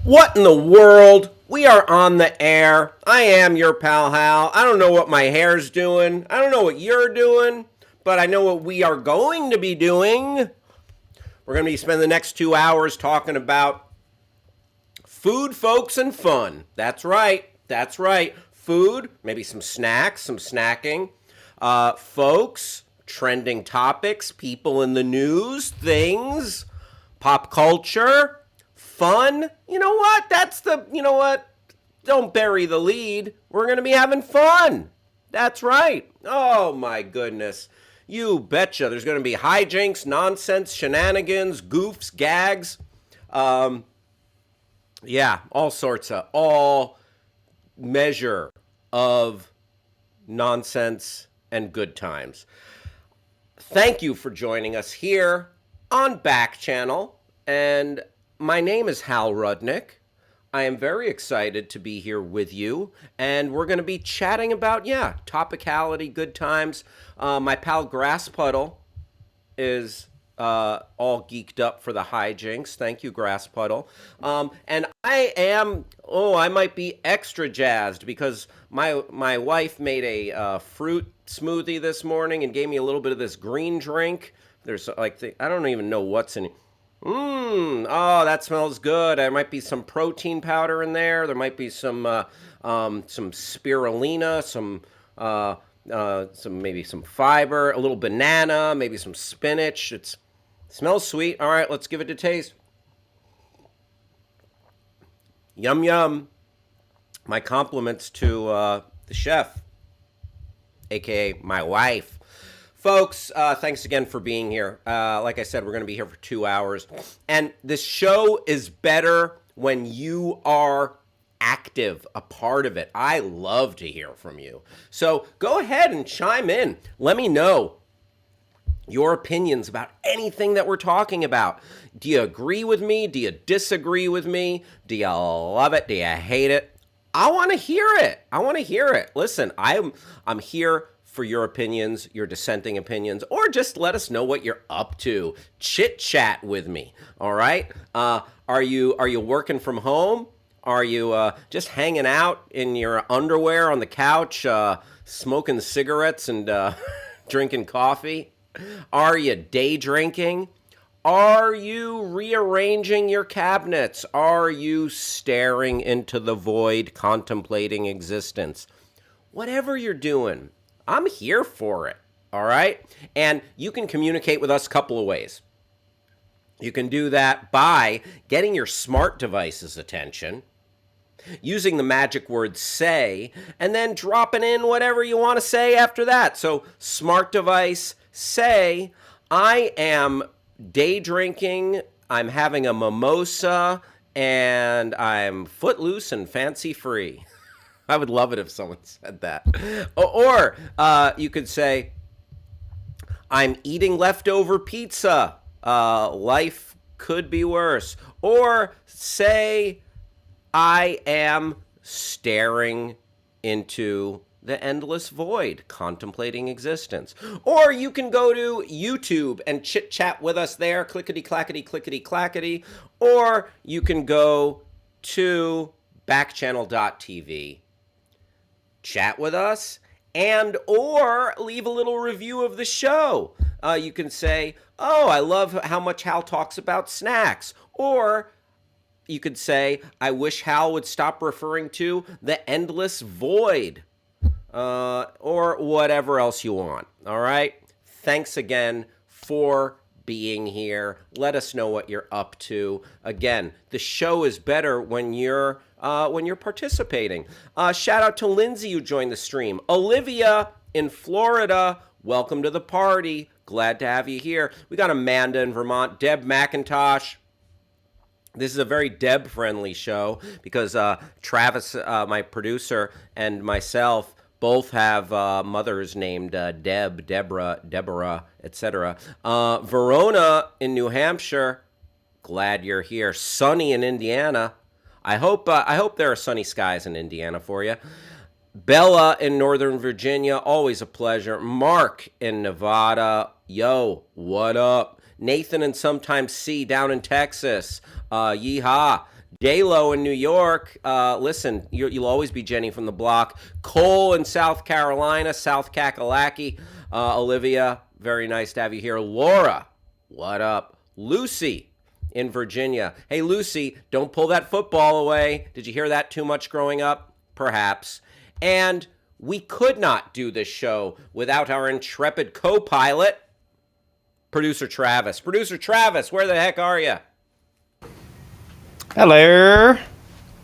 What in the world? We are on the air. I am your pal Hal. I don't know what my hair's doing. I don't know what you're doing, but I know what we are going to be doing. We're going to be spending the next 2 hours talking about food, folks, and fun. That's right. That's right. Food, maybe some snacks, some snacking. Folks, trending topics, people in the news, things, pop culture, fun. You know what? You know what? Don't bury the lead. We're going to be having fun. That's right. Oh, my goodness. You betcha. There's going to be hijinks, nonsense, shenanigans, goofs, gags. Yeah, all measure of nonsense and good times. Thank you for joining us here on Backchannel. And my name is Hal Rudnick. I am very excited to be here with you. And we're going to be chatting about, topicality, good times. My pal Grasspuddle is all geeked up for the hijinks. Thank you, Grasspuddle. And I might be extra jazzed because my wife made a fruit smoothie this morning and gave me a little bit of this green drink. There's I don't even know what's in it. Oh, that smells good. There might be some protein powder in there. There might be some spirulina, maybe some fiber, a little banana, maybe some spinach. It smells sweet. All right, let's give it a taste. Yum yum. My compliments to the chef, aka my wife. Folks, thanks again for being here. Like I said, we're going to be here for 2 hours. And this show is better when you are active, a part of it. I love to hear from you. So go ahead and chime in. Let me know your opinions about anything that we're talking about. Do you agree with me? Do you disagree with me? Do you love it? Do you hate it? I want to hear it. Listen, I'm here for your opinions, your dissenting opinions, or just let us know what you're up to. Chit chat with me. All right? Are you working from home? Are you just hanging out in your underwear on the couch, smoking cigarettes and drinking coffee? Are you day drinking? Are you rearranging your cabinets? Are you staring into the void, contemplating existence? Whatever you're doing, I'm here for it, all right? And you can communicate with us a couple of ways. You can do that by getting your smart device's attention, using the magic word say, and then dropping in whatever you want to say after that. So smart device, say, I am day drinking, I'm having a mimosa, and I'm footloose and fancy free. I would love it if someone said that. Or you could say, I'm eating leftover pizza. Life could be worse. Or say, I am staring into the endless void, contemplating existence. Or you can go to YouTube and chit chat with us there, clickety clackety, clickety clackety. Or you can go to backchannel.tv, chat with us, and or leave a little review of the show. You can say, oh, I love how much Hal talks about snacks. Or you could say, I wish Hal would stop referring to the endless void. Or whatever else you want. All right? Thanks again for being here. Let us know what you're up to. Again, the show is better when you're participating. Shout out to Lindsay who joined the stream. Olivia in Florida, welcome to the party. Glad to have you here. We got Amanda in Vermont, Deb McIntosh. This is a very Deb-friendly show because Travis, my producer, and myself both have mothers named Deb, Deborah, etc. Verona in New Hampshire, glad you're here. Sunny in Indiana. I hope there are sunny skies in Indiana for you. Bella in Northern Virginia, always a pleasure. Mark in Nevada, yo, what up? Nathan and sometimes C down in Texas, yeehaw. J-Lo in New York. Listen, you'll always be Jenny from the block. Cole in South Carolina, South Kakalaki. Olivia, very nice to have you here. Laura, what up? Lucy in Virginia. Hey, Lucy, don't pull that football away. Did you hear that too much growing up? Perhaps. And we could not do this show without our intrepid co-pilot, Producer Travis. Producer Travis, where the heck are you? Hello.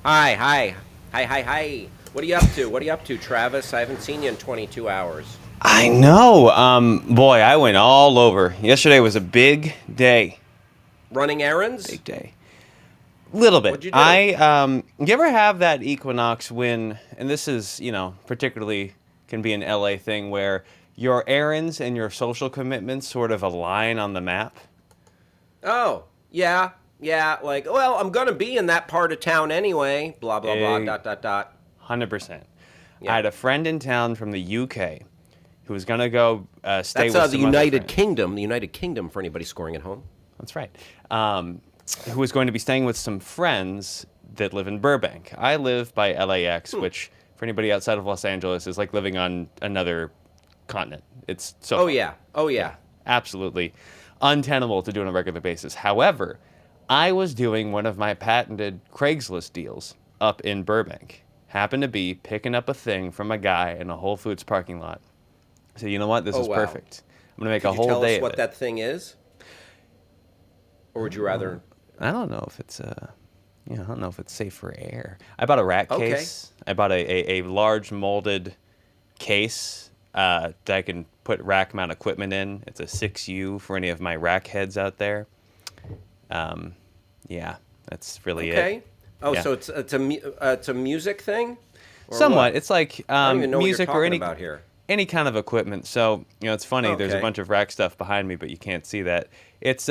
Hi. What are you up to? What are you up to, Travis? I haven't seen you in 22 hours. I know. Boy, I went all over. Yesterday was a big day. Running errands? Big day. Little bit. What'd you do? You ever have that equinox when, and this is, particularly can be an LA thing where your errands and your social commitments sort of align on the map? Oh, yeah. Yeah, like, well, I'm going to be in that part of town anyway, blah, blah, blah, ... 100%. Yeah. I had a friend in town from the UK who was going to go stay with That's some the United other Kingdom. The United Kingdom for anybody scoring at home. That's right. Who was going to be staying with some friends that live in Burbank. I live by LAX, which for anybody outside of Los Angeles is like living on another continent. It's so Oh, fun. yeah. Oh, yeah. Absolutely untenable to do on a regular basis. However, I was doing one of my patented Craigslist deals up in Burbank. Happened to be picking up a thing from a guy in a Whole Foods parking lot. So you know what? This is wow. perfect. I'm gonna make Could a whole you tell day us of what it. that thing is? Or would you rather... I don't know if it's I don't know if it's safe for air. I bought a rack case. I bought a large molded case that I can put rack mount equipment in. It's a 6U for any of my rack heads out there. Yeah, that's really it. Okay. Oh, Yeah. so it's a music thing? Or Somewhat. what? It's like I don't even know music what you're or talking any about here. any kind of equipment. So it's funny. There's a Okay. bunch of rack stuff behind me, but you can't see that. It's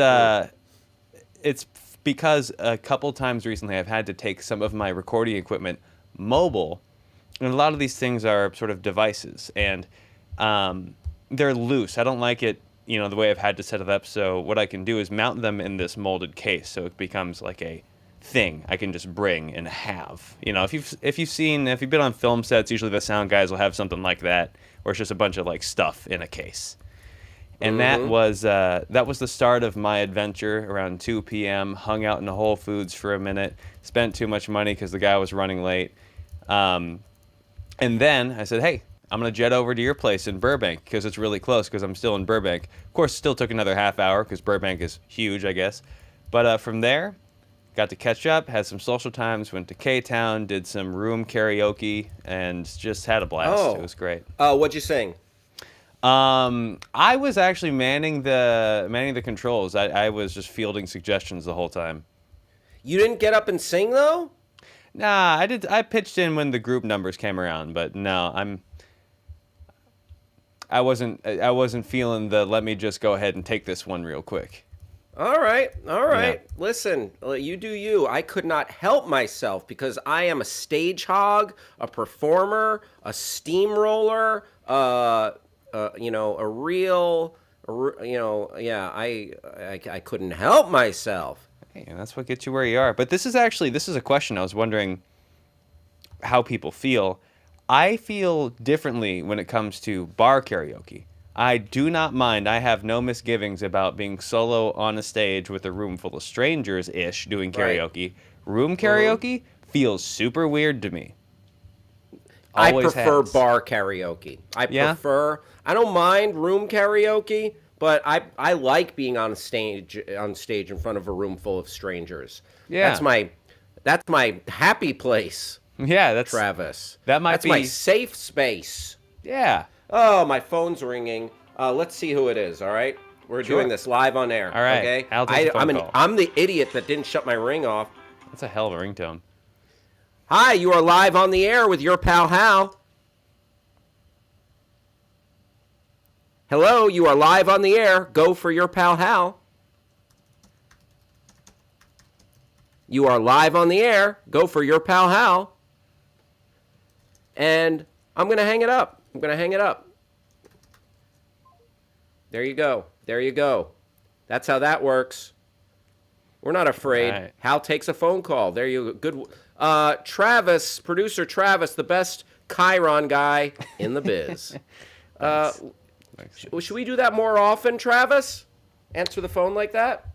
because a couple times recently I've had to take some of my recording equipment mobile, and a lot of these things are sort of devices, and they're loose. I don't like it, the way I've had to set it up. So what I can do is mount them in this molded case, so it becomes like a thing I can just bring and have. If you've been on film sets, usually the sound guys will have something like that, or it's just a bunch of like stuff in a case. And that was the start of my adventure. Around 2 p.m., hung out in the Whole Foods for a minute, spent too much money because the guy was running late. And then I said, hey, I'm going to jet over to your place in Burbank because it's really close because I'm still in Burbank. Of course, it still took another half hour because Burbank is huge, I guess. But from there, got to catch up, had some social times, went to K-Town, did some room karaoke, and just had a blast. Oh. It was great. What'd you sing? I was actually manning the controls. I was just fielding suggestions the whole time. You didn't get up and sing, though? Nah, I did. I pitched in when the group numbers came around, but no, I wasn't feeling the let me just go ahead and take this one real quick. All right. Yeah. Listen, you do you. I could not help myself because I am a stage hog, a performer, a steamroller, I couldn't help myself. Hey, and that's what gets you where you are. But this is a question I was wondering how people feel. I feel differently when it comes to bar karaoke. I do not mind. I have no misgivings about being solo on a stage with a room full of strangers-ish doing karaoke. Right. Room karaoke feels super weird to me. I Always prefer has. bar karaoke. Yeah? I don't mind room karaoke, but I like being on stage in front of a room full of strangers. Yeah. That's my happy place, Yeah, that's Travis. That's my safe space. Yeah. Oh, my phone's ringing. Let's see who it is, all right? We're Sure. doing this live on air, All right. okay? Hal takes the phone call. I'm the idiot that didn't shut my ring off. That's a hell of a ringtone. Hi, you are live on the air with your pal Hal. Hello, you are live on the air. Go for your pal Hal. You are live on the air. Go for your pal Hal. And I'm going to hang it up. There you go. That's how that works. We're not afraid. Right. Hal takes a phone call. There you go. Good. Travis, producer Travis, the best Chiron guy in the biz. Thanks. Should we do that more often, Travis? Answer the phone like that?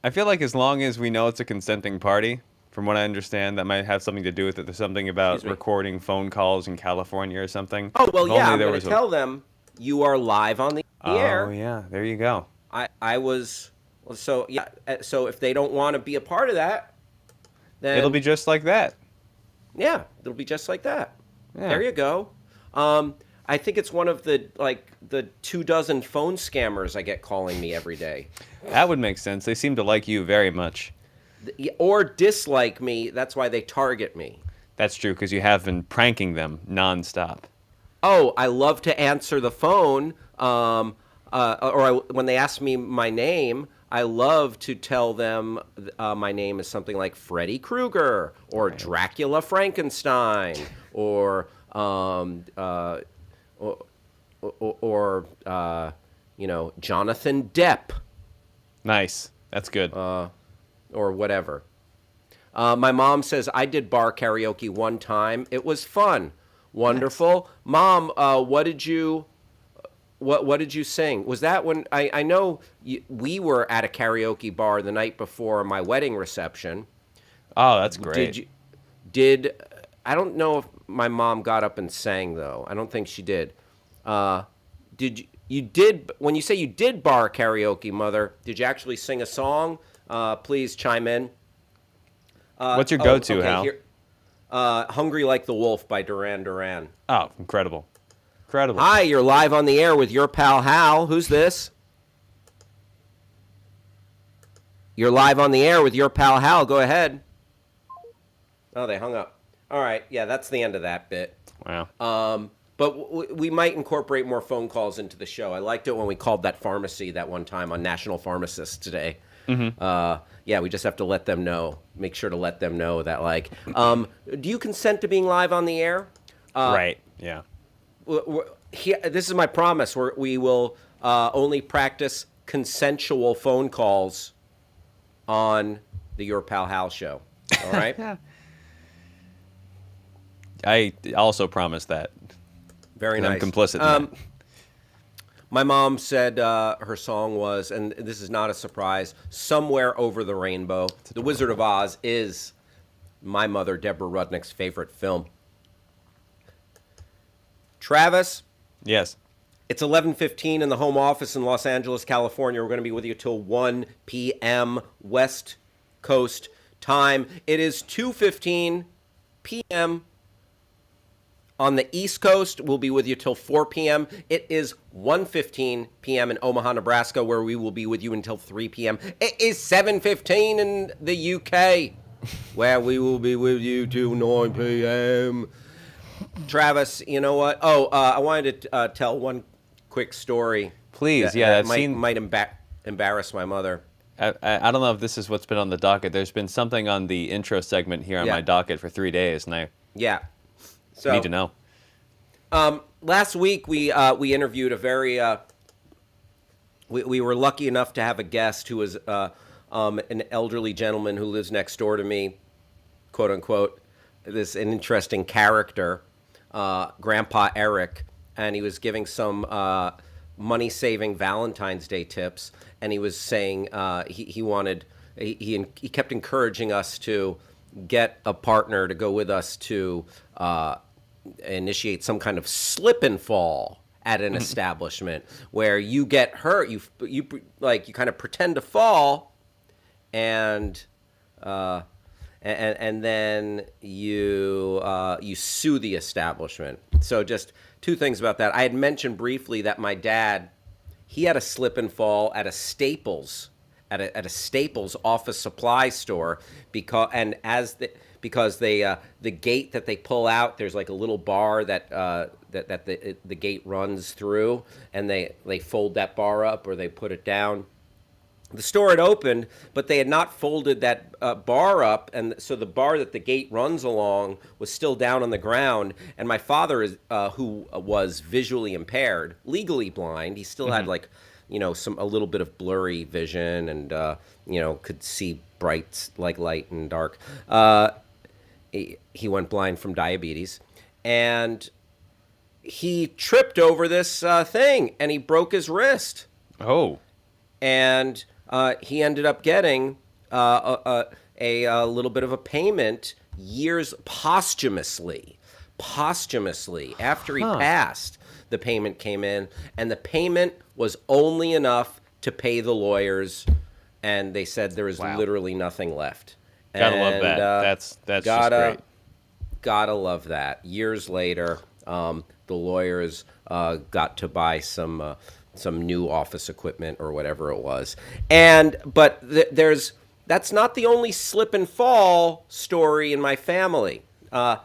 I feel like as long as we know it's a consenting party, from what I understand, that might have something to do with it. There's something about Excuse me. recording phone calls in California or something. Oh, well, If yeah, only I'm there going was to tell them you are live on the air. Oh, yeah, there you go. I was, so, yeah, so if they don't want to be a part of that, then... It'll be just like that. Yeah, it'll be just like that. Yeah. There you go. I think it's one of the 24 phone scammers I get calling me every day. That would make sense. They seem to like you very much. Or dislike me. That's why they target me. That's true, because you have been pranking them nonstop. Oh, I love to answer the phone. When they ask me my name, I love to tell them my name is something like Freddy Krueger or Dracula Frankenstein or Jonathan Depp. Nice. That's good. Or whatever. My mom says I did bar karaoke one time. It was fun. Wonderful. Nice. Mom, what did you sing? Was that when I know we were at a karaoke bar the night before my wedding reception. Oh, that's great. I don't know if my mom got up and sang though. I don't think she did. You did when you say you did bar karaoke, Mother, did you actually sing a song? Please chime in. What's your go-to, okay, Hal? Here, Hungry Like the Wolf by Duran Duran. Oh, incredible. Incredible. Hi, you're live on the air with your pal Hal. Who's this? You're live on the air with your pal Hal. Go ahead. Oh, they hung up. All right. Yeah, that's the end of that bit. Wow. But we might incorporate more phone calls into the show. I liked it when we called that pharmacy that one time on National Pharmacist Today. Mm-hmm. Yeah, we just have to let them know. Make sure to let them know that, do you consent to being live on the air? Right. Yeah. This is my promise. We will only practice consensual phone calls on the Your Pal Hal show. All right? Yeah. I also promise that. Very nice. I'm complicit in that. My mom said her song was, and this is not a surprise, Somewhere Over the Rainbow. The Wizard of Oz is my mother, Deborah Rudnick's favorite film. Travis? Yes. It's 11:15 in the home office in Los Angeles, California. We're going to be with you till 1 p.m. West Coast time. It is 2:15 p.m. on the East Coast. We'll be with you till 4 p.m. It is 1:15 p.m. in Omaha, Nebraska, where we will be with you until 3 p.m. It is 7:15 in the UK, where we will be with you till 9 p.m. Travis, you know what? I wanted to tell one quick story. Please, that might embarrass my mother. I don't know if this is what's been on the docket. There's been something on the intro segment here on my docket for 3 days, and I need to know. Last week we interviewed a very we were lucky enough to have a guest who was an elderly gentleman who lives next door to me, quote unquote. An interesting character, Grandpa Eric, and he was giving some money-saving Valentine's Day tips, and he was saying he kept encouraging us to get a partner to go with us to initiate some kind of slip and fall at an establishment where you get hurt, you kind of pretend to fall, and then you sue the establishment. So just two things about that. I had mentioned briefly that my dad, he had a slip and fall at a Staples, at a Staples office supply store because the gate that they pull out, there's like a little bar that the gate runs through, and they fold that bar up or they put it down. The store had opened, but they had not folded that bar up, and so the bar that the gate runs along was still down on the ground. And my father, who was visually impaired, legally blind, he still had like some a little bit of blurry vision, and could see bright like light and dark. He went blind from diabetes, and he tripped over this thing, and he broke his wrist. Oh. And he ended up getting a little bit of a payment years posthumously. After he passed, the payment came in, and the payment was only enough to pay the lawyers, and they said there is literally nothing left. Gotta love that. That's just great. Gotta love that. Years later, the lawyers got to buy some new office equipment or whatever it was. But that's not the only slip and fall story in my family. My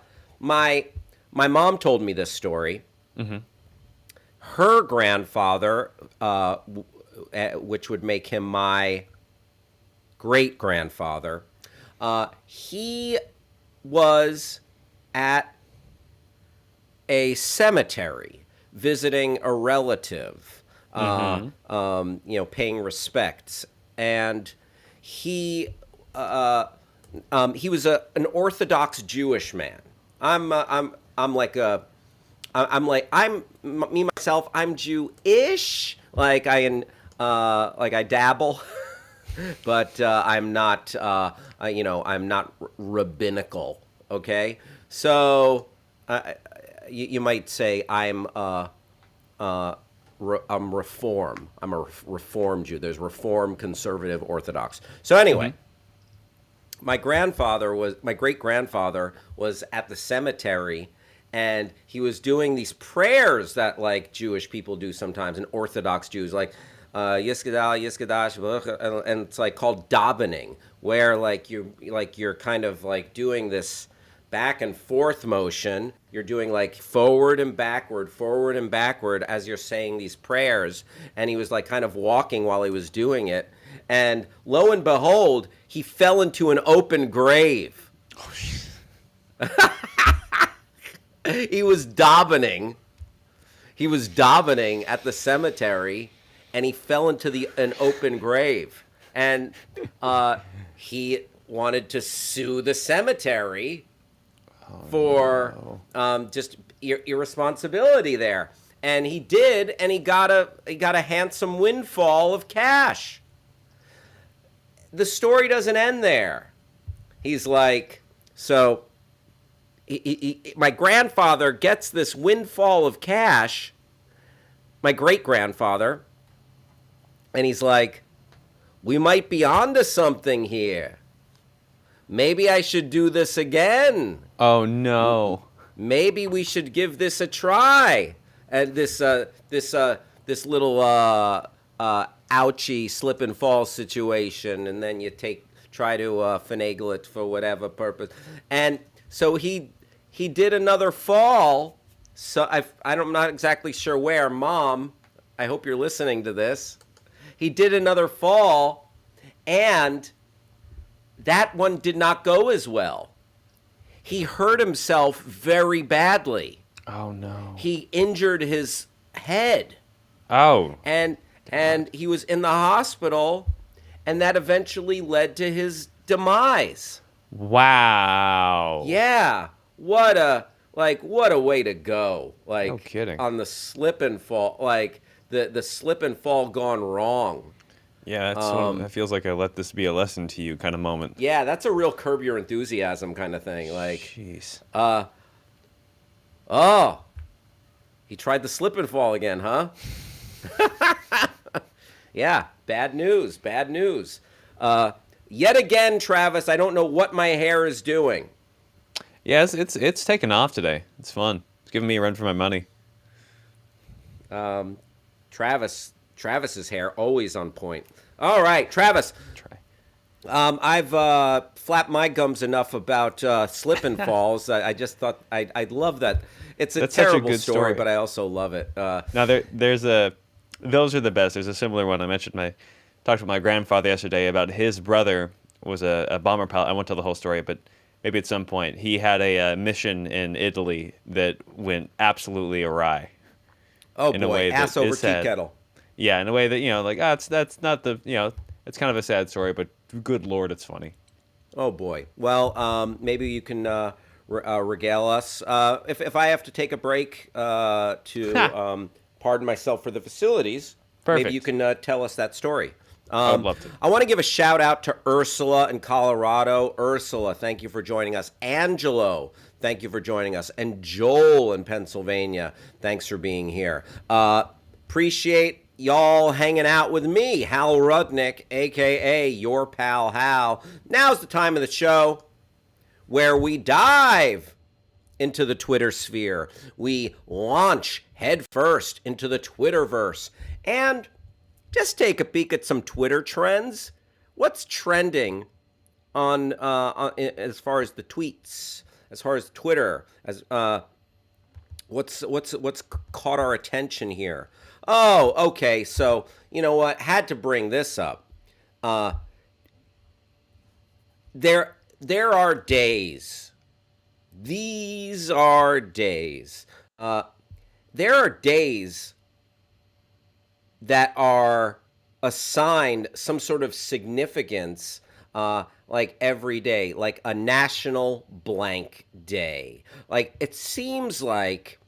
mom told me this story. Mm-hmm. Her grandfather, which would make him my great grandfather, he was at a cemetery visiting a relative, paying respects, and he was an Orthodox Jewish man. I'm Jewish. Like I dabble, but I'm not. I'm not rabbinical. Okay, so you might say I'm Reform. I'm a Reform Jew. There's Reform, Conservative, Orthodox. So anyway, my great grandfather was at the cemetery, and he was doing these prayers that like Jewish people do sometimes, and Orthodox Jews like Yiskadal, Yiskadash, and it's like called davening, where you're kind of like doing this back and forth motion. You're doing like forward and backward as you're saying these prayers. And he was like kind of walking while he was doing it. And lo and behold, he fell into an open grave. He was davening at the cemetery, and he fell into an open grave. And he wanted to sue the cemetery for just irresponsibility there, and he did, and he got a handsome windfall of cash. The story doesn't end there. He's like, so my grandfather gets this windfall of cash, my great grandfather, and he's like, we might be onto something here. Maybe I should do this again. Oh no! Maybe we should give this a try. And this little ouchie slip and fall situation, and then you try to finagle it for whatever purpose. And so he did another fall. So I'm not exactly sure where. Mom, I hope you're listening to this. He did another fall, and that one did not go as well. He hurt himself very badly. Oh no. He injured his head. Oh. And he was in the hospital, and that eventually led to his demise. Wow. Yeah. What a way to go. Like, no kidding. On the slip and fall, like the slip and fall gone wrong. Yeah, that feels like a let this be a lesson to you kind of moment. Yeah, that's a real Curb Your Enthusiasm kind of thing. Like, jeez. He tried the slip and fall again, huh? Yeah, bad news. Yet again, Travis, I don't know what my hair is doing. Yes, it's taken off today. It's fun. It's giving me a run for my money. Travis's hair always on point. All right, Travis. Try. I've flapped my gums enough about slip and falls. I just thought I'd love that. That's terrible good story, but I also love it. Now those are the best. There's a similar one. Talked with my grandfather yesterday about his brother was a bomber pilot. I won't tell the whole story, but maybe at some point he had a mission in Italy that went absolutely awry. Oh boy, ass over tea kettle. Yeah, in a way that like that's not the it's kind of a sad story, but good lord, it's funny. Oh boy. Well, maybe you can regale us. If I have to take a break to Ha! pardon myself for the facilities, maybe you Perfect. can tell us that story. I would love to. I want to give a shout out to Ursula in Colorado. Ursula, thank you for joining us. Angelo, thank you for joining us. And Joel in Pennsylvania, thanks for being here. Appreciate y'all hanging out with me, Hal Rudnick, aka your pal Hal. Now's the time of the show where we dive into the Twitter sphere. We launch headfirst into the Twitterverse and just take a peek at some Twitter trends. What's trending as far as the tweets, as far as Twitter, as what's caught our attention here? Oh, okay. So you know what? Had to bring this up. Uh, there are days. These are days. There are days that are assigned some sort of significance, like every day, like a national blank day. Like it seems like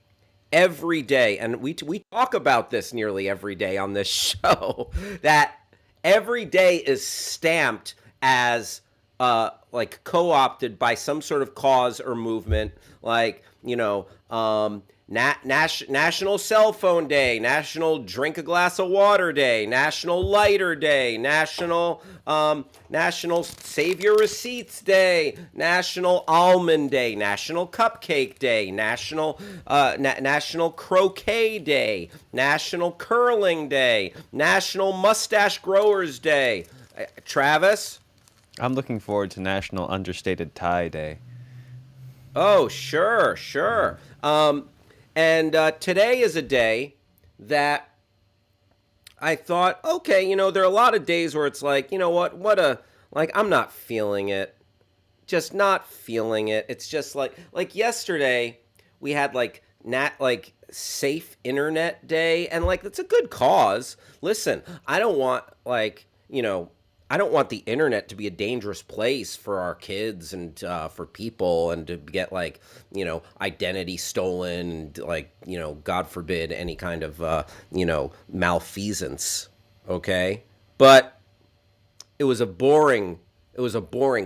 every day, and we talk about this nearly every day on this show, that every day is stamped as like co-opted by some sort of cause or movement, like National Cell Phone Day, National Drink a Glass of Water Day, National Lighter Day, National Save Your Receipts Day, National Almond Day, National Cupcake Day, National Croquet Day, National Curling Day, National Mustache Growers Day. Travis? I'm looking forward to National Understated Tie Day. Oh, sure, sure. And today is a day that I thought, okay, there are a lot of days where it's like, like I'm not feeling it. Just not feeling it. It's just like yesterday we had like safe internet day, and like it's a good cause. Listen, I don't want I don't want the internet to be a dangerous place for our kids and for people, and to get identity stolen, and God forbid any kind of malfeasance. Okay, but it was a boring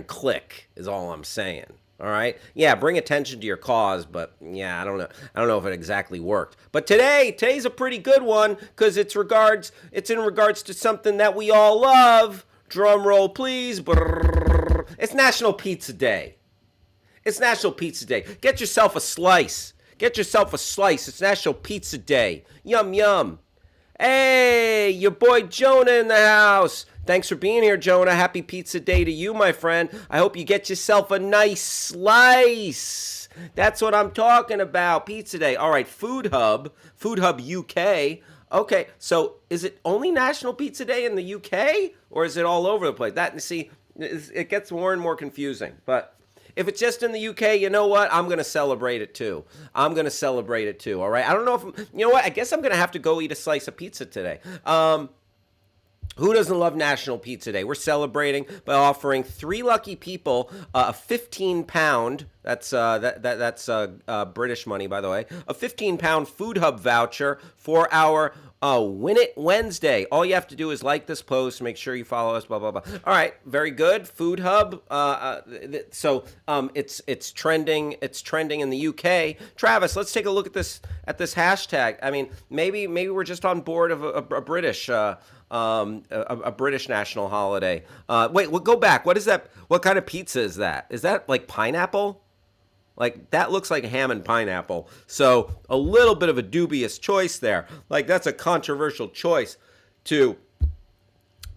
click, is all I'm saying. All right, yeah, bring attention to your cause, but yeah, I don't know if it exactly worked. But today's a pretty good one, because it's in regards to something that we all love. Drum roll, please. Brrr. It's National Pizza Day. It's National Pizza Day. Get yourself a slice. Get yourself a slice. It's National Pizza Day. Yum, yum. Hey, your boy Jonah in the house. Thanks for being here, Jonah. Happy Pizza Day to you, my friend. I hope you get yourself a nice slice. That's what I'm talking about. Pizza Day. All right, Food Hub UK. Okay, so is it only National Pizza Day in the UK, or is it all over the place? It gets more and more confusing. But if it's just in the UK, you know what? I'm going to celebrate it too. All right? I don't know if, you know what? I guess I'm going to have to go eat a slice of pizza today. Who doesn't love National Pizza Day? We're celebrating by offering 3 lucky people a 15-pound. That's British money, by the way. A 15-pound Food Hub voucher for our Win It Wednesday. All you have to do is like this post, make sure you follow us, blah blah blah. All right, very good. Food Hub. So it's trending. It's trending in the UK. Travis, let's take a look at this hashtag. I mean, maybe we're just on board of a British. A British national holiday. Wait, we'll go back. What is that? What kind of pizza is that? Is that like pineapple? Like, that looks like ham and pineapple. So a little bit of a dubious choice there. Like, that's a controversial choice to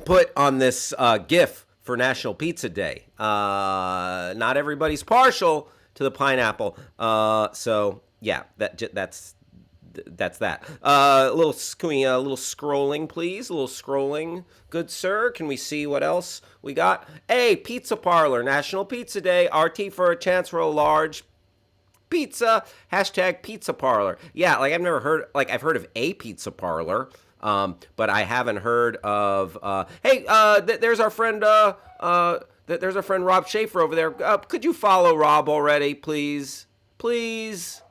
put on this GIF for National Pizza Day. Not everybody's partial to the pineapple. So yeah, that's that. A little scrolling, please. A little scrolling, good sir. Can we see what else we got? Hey, Pizza Parlor, National Pizza Day. RT for a chance for a large pizza. Hashtag Pizza Parlor. Yeah, like I've heard of a pizza parlor, But I haven't heard of. There's our friend. There's our friend Rob Schaefer over there. Could you follow Rob already, please? Please.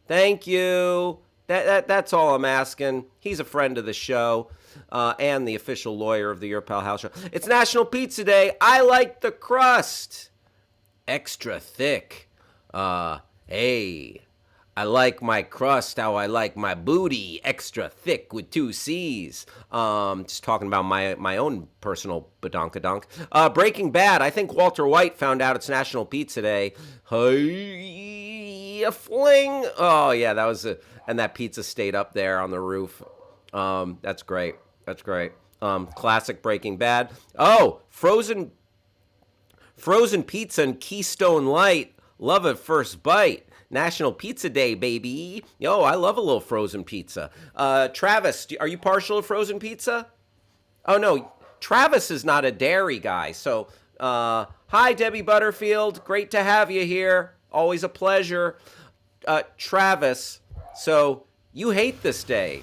Thank you. That's all I'm asking. He's a friend of the show. And the official lawyer of the Your Pal Hal Show. It's National Pizza Day. I like the crust extra thick. Hey, I like my crust how I like my booty, extra thick with 2 C's. Just talking about my own personal badonkadonk. Breaking Bad. I think Walter White found out it's National Pizza Day. Hey, a fling. Oh yeah, that was and that pizza stayed up there on the roof. That's great. That's great. Classic Breaking Bad. Oh, frozen pizza and Keystone Light. Love at first bite. National Pizza Day, baby. Yo, I love a little frozen pizza. Travis, are you partial to frozen pizza? Oh, no. Travis is not a dairy guy. So, hi, Debbie Butterfield. Great to have you here. Always a pleasure. Travis, so you hate this day.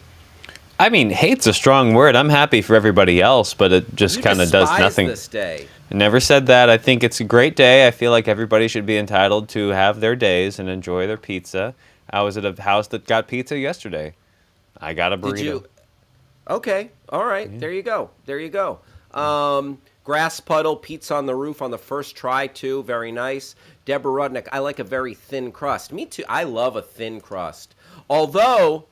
I mean, hate's a strong word. I'm happy for everybody else, but it just kind of does nothing. This day. I never said that. I think it's a great day. I feel like everybody should be entitled to have their days and enjoy their pizza. I was at a house that got pizza yesterday. I got a burrito. Did you? Okay. All right. Yeah. There you go. There you go. Grass puddle, pizza on the roof on the first try, too. Very nice. Deborah Rudnick, I like a very thin crust. Me, too. I love a thin crust. Although,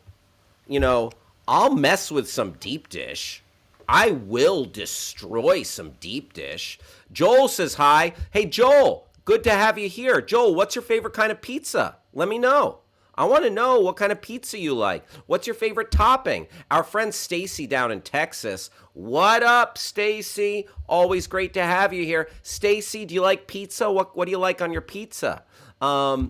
I'll mess with some deep dish. I will destroy some deep dish. Joel says hi. Hey, Joel, good to have you here. Joel, what's your favorite kind of pizza? Let me know. I want to know what kind of pizza you like. What's your favorite topping? Our friend Stacy down in Texas. What up, Stacy? Always great to have you here. Stacy, do you like pizza? What do you like on your pizza? Pepperoni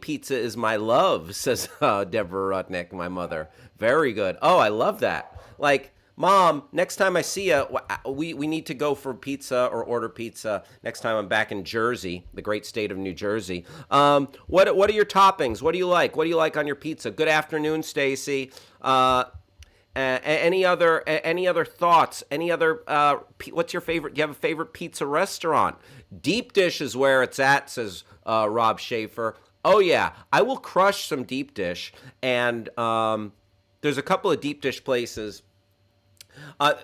pizza is my love, says Deborah Rudnick, my mother. Very good. Oh, I love that. Like, Mom, next time I see you, we need to go for pizza or order pizza next time I'm back in Jersey, the great state of New Jersey. What are your toppings? What do you like? What do you like on your pizza? Good afternoon, Stacy. Any other thoughts? Any other? What's your favorite? Do you have a favorite pizza restaurant? Deep dish is where it's at, says Rob Schaefer. Oh yeah, I will crush some deep dish, and there's a couple of deep dish places.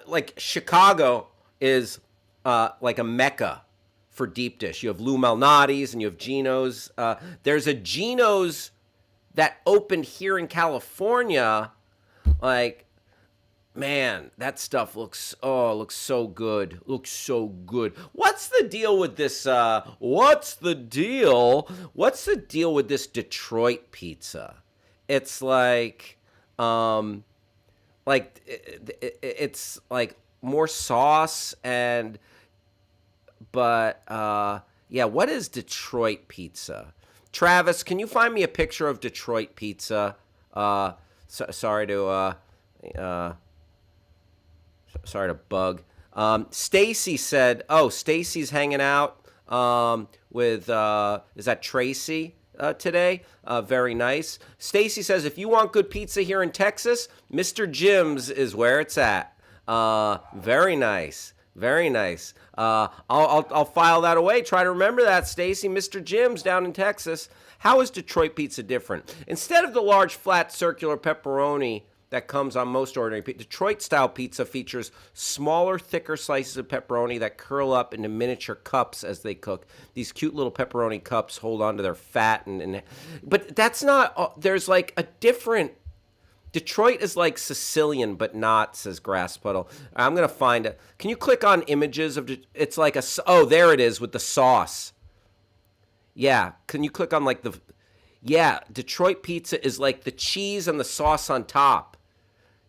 Like Chicago is like a mecca for deep dish. You have Lou Malnati's and you have Gino's. There's a Gino's that opened here in California. Like, man, that stuff looks so good. Looks so good. What's the deal with this? What's the deal with this Detroit pizza? It's like, it's like more sauce but what is Detroit pizza? Travis, can you find me a picture of Detroit pizza? Sorry to bug. Stacy said, Stacy's hanging out with is that Tracy? Today. Very nice. Stacy says, if you want good pizza here in Texas, Mr. Jim's is where it's at. Very nice. Very nice. I'll file that away. Try to remember that, Stacy. Mr. Jim's down in Texas. How is Detroit pizza different? Instead of the large, flat, circular pepperoni that comes on most ordinary pizza, Detroit-style pizza features smaller, thicker slices of pepperoni that curl up into miniature cups as they cook. These cute little pepperoni cups hold on to their fat, but that's not. There's like a different. Detroit is like Sicilian, but not, says Grass Puddle. I'm gonna find it. Can you click on images of? It's like there it is with the sauce. Yeah, can you click on like the? Yeah, Detroit pizza is like the cheese and the sauce on top.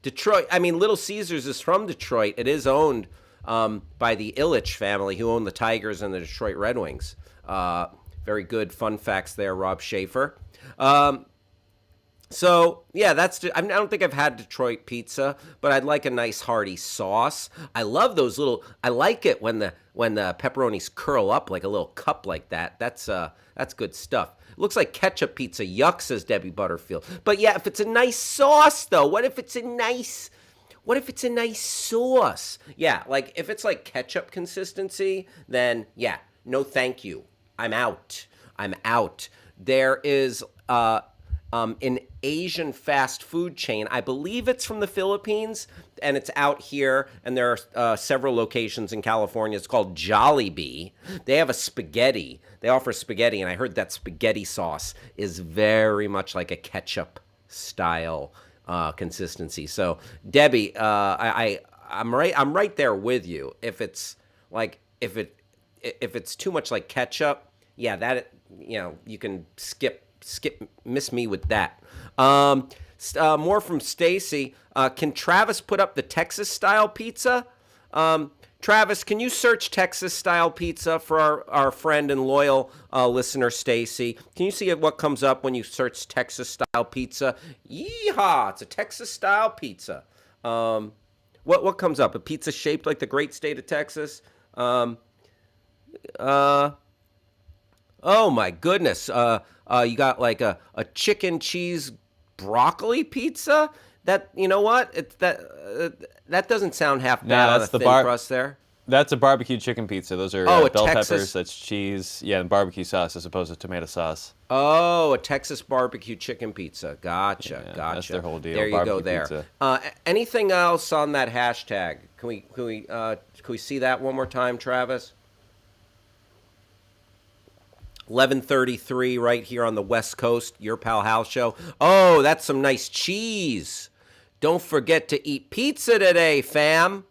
Detroit, I mean, Little Caesars is from Detroit. It is owned by the Ilitch family, who own the Tigers and the Detroit Red Wings. Very good fun facts there, Rob Schaefer. So, yeah, I don't think I've had Detroit pizza, but I'd like a nice hearty sauce. I love those I like it when the pepperonis curl up like a little cup like that. That's good stuff. Looks like ketchup pizza. Yuck, says Debbie Butterfield. But yeah, if it's a nice sauce, though, what if it's a nice sauce? Yeah, like if it's like ketchup consistency, then yeah, no thank you. I'm out. I'm out. There is an Asian fast food chain. I believe it's from the Philippines, and it's out here, and there are several locations in California. It's called Jollibee. They have a spaghetti. They offer spaghetti, and I heard that spaghetti sauce is very much like a ketchup style consistency. So, Debbie, I'm right there with you. If it's too much like ketchup, yeah, that you can miss me with that. More from Stacy. Can Travis put up the Texas style pizza? Travis, can you search Texas style pizza for our friend and loyal listener Stacy? Can you see what comes up when you search Texas style pizza? Yeehaw! It's a Texas style pizza. What comes up? A pizza shaped like the great state of Texas? Oh my goodness! You got like a chicken cheese broccoli pizza. That that doesn't sound half bad on a thin crust there. That's a barbecue chicken pizza. Those are bell peppers. That's cheese. Yeah, and barbecue sauce as opposed to tomato sauce. Oh, a Texas barbecue chicken pizza. Gotcha. That's their whole deal. There you go. There. Anything else on that hashtag? Can we see that one more time, Travis? 11:33 right here on the West Coast, your Pal Hal show. Oh, that's some nice cheese. Don't forget to eat pizza today, fam.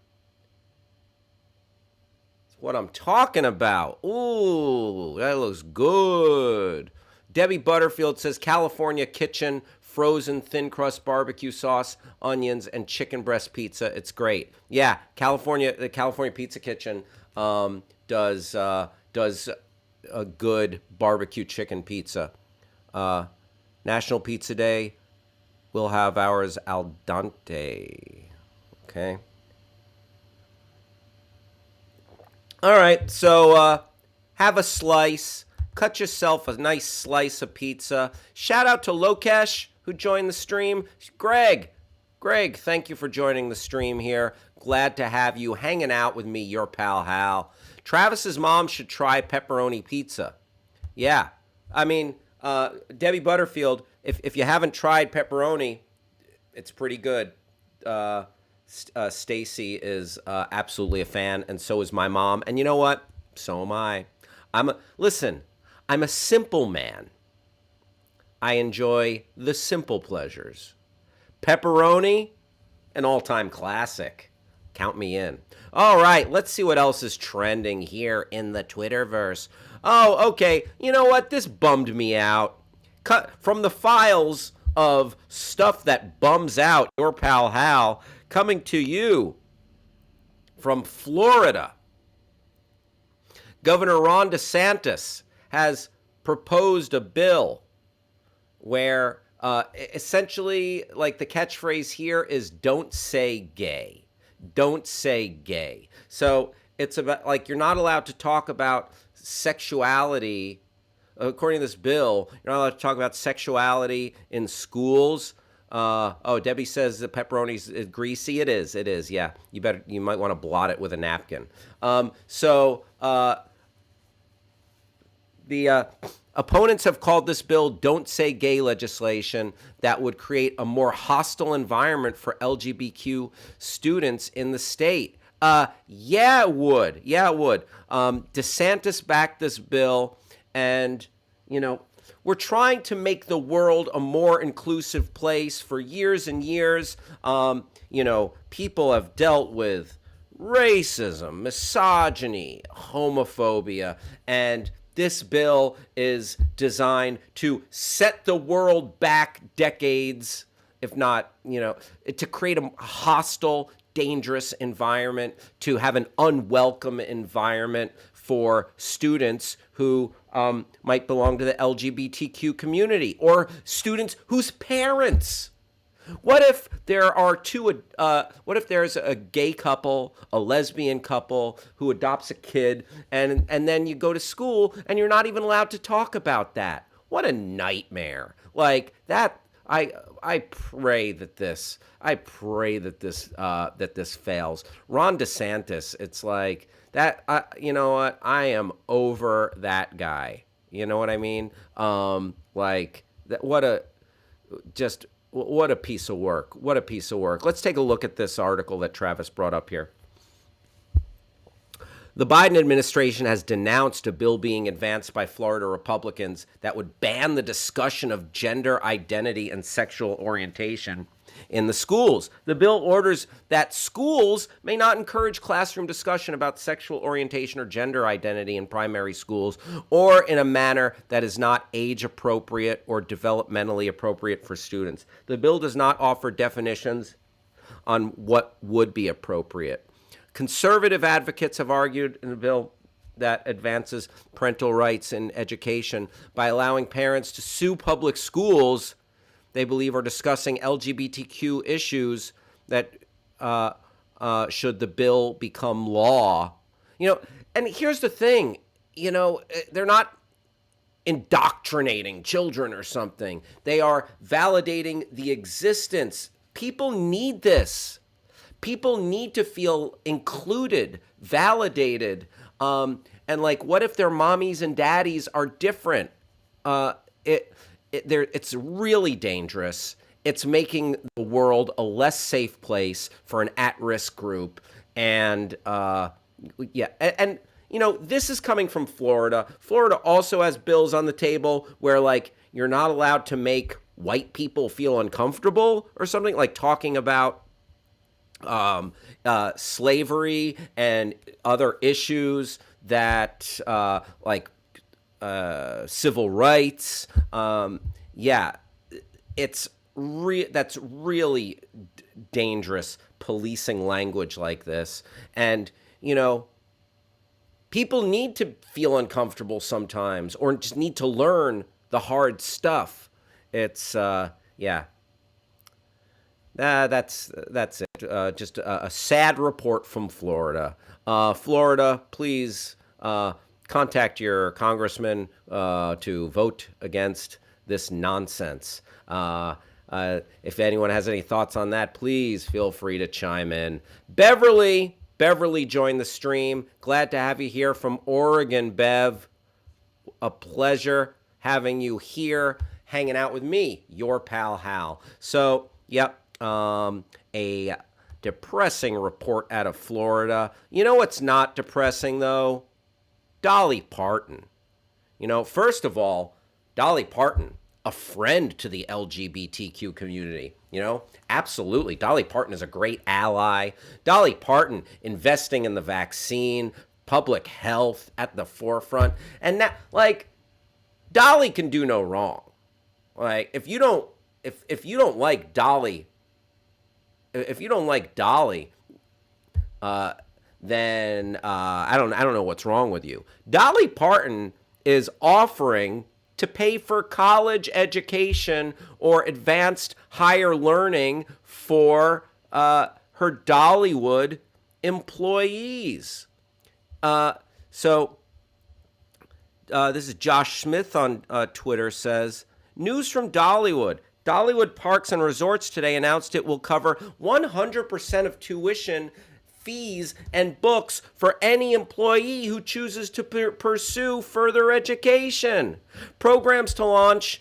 That's what I'm talking about. Ooh, that looks good. Debbie Butterfield says California Kitchen, frozen thin crust barbecue sauce, onions, and chicken breast pizza. It's great. Yeah, the California Pizza Kitchen does a good barbecue chicken pizza. National Pizza Day, we'll have ours al dente. Okay. All right, so have a slice. Cut yourself a nice slice of pizza. Shout out to Lokesh, who joined the stream. Greg, thank you for joining the stream here. Glad to have you hanging out with me, your Pal Hal. Travis's mom should try pepperoni pizza. Yeah. I mean, Debbie Butterfield, if you haven't tried pepperoni, it's pretty good. Stacy is absolutely a fan, and so is my mom. And you know what? So am I. Listen, I'm a simple man. I enjoy the simple pleasures. Pepperoni, an all-time classic. Count me in. All right, let's see what else is trending here in the Twitterverse. Oh, okay. You know what? This bummed me out. Cut from the files of stuff that bums out, your Pal Hal, coming to you from Florida. Governor Ron DeSantis has proposed a bill where essentially, like, the catchphrase here is "Don't say gay." Don't say gay. So it's about, like, you're not allowed to talk about sexuality. According to this bill, you're not allowed to talk about sexuality in schools. Debbie says the pepperoni's greasy. It is. Yeah, you might want to blot it with a napkin. The opponents have called this bill "Don't Say Gay" legislation that would create a more hostile environment for LGBTQ students in the state. Yeah, it would. DeSantis backed this bill, and, we're trying to make the world a more inclusive place. For years and years, people have dealt with racism, misogyny, homophobia, and this bill is designed to set the world back decades, if not, to create a hostile, dangerous environment, to have an unwelcome environment for students who might belong to the LGBTQ community, or students whose parents. What if there are what if there's a gay couple, a lesbian couple who adopts a kid, and then you go to school and you're not even allowed to talk about that? What a nightmare. Like that. I pray that this fails. Ron DeSantis, it's like that. You know what? I am over that guy. You know what I mean? Like that. What a piece of work. What a piece of work. Let's take a look at this article that Travis brought up here. The Biden administration has denounced a bill being advanced by Florida Republicans that would ban the discussion of gender identity and sexual orientation in the schools. The bill orders that schools may not encourage classroom discussion about sexual orientation or gender identity in primary schools, or in a manner that is not age appropriate or developmentally appropriate for students. The bill does not offer definitions on what would be appropriate. Conservative advocates have argued in the bill that advances parental rights in education by allowing parents to sue public schools they believe are discussing LGBTQ issues that should the bill become law. And here's the thing, they're not indoctrinating children or something. They are validating the existence. People need this. People need to feel included, validated, and like, what if their mommies and daddies are different? It's really dangerous. It's making the world a less safe place for an at-risk group, and this is coming from Florida. Florida also has bills on the table where, like, you're not allowed to make white people feel uncomfortable or something, like talking about slavery and other issues that civil rights. That's really dangerous, policing language like this. And, people need to feel uncomfortable sometimes, or just need to learn the hard stuff. It's, that's it. Just a sad report from Florida. Florida, please contact your congressman to vote against this nonsense. If anyone has any thoughts on that, please feel free to chime in. Beverly joined the stream. Glad to have you here from Oregon, Bev. A pleasure having you here, hanging out with me, your pal Hal. So, yep. A depressing report out of Florida. You know what's not depressing, though? Dolly Parton. First of all, Dolly Parton, a friend to the LGBTQ community. Absolutely. Dolly Parton is a great ally. Dolly Parton investing in the vaccine, public health at the forefront. And that, Dolly can do no wrong. If you don't like Dolly, then I don't know what's wrong with you. Dolly Parton is offering to pay for college education or advanced higher learning for her Dollywood employees. So this is Josh Smith on Twitter, says, news from Dollywood. Dollywood Parks and Resorts today announced it will cover 100% of tuition, fees, and books for any employee who chooses to pursue further education. Programs to launch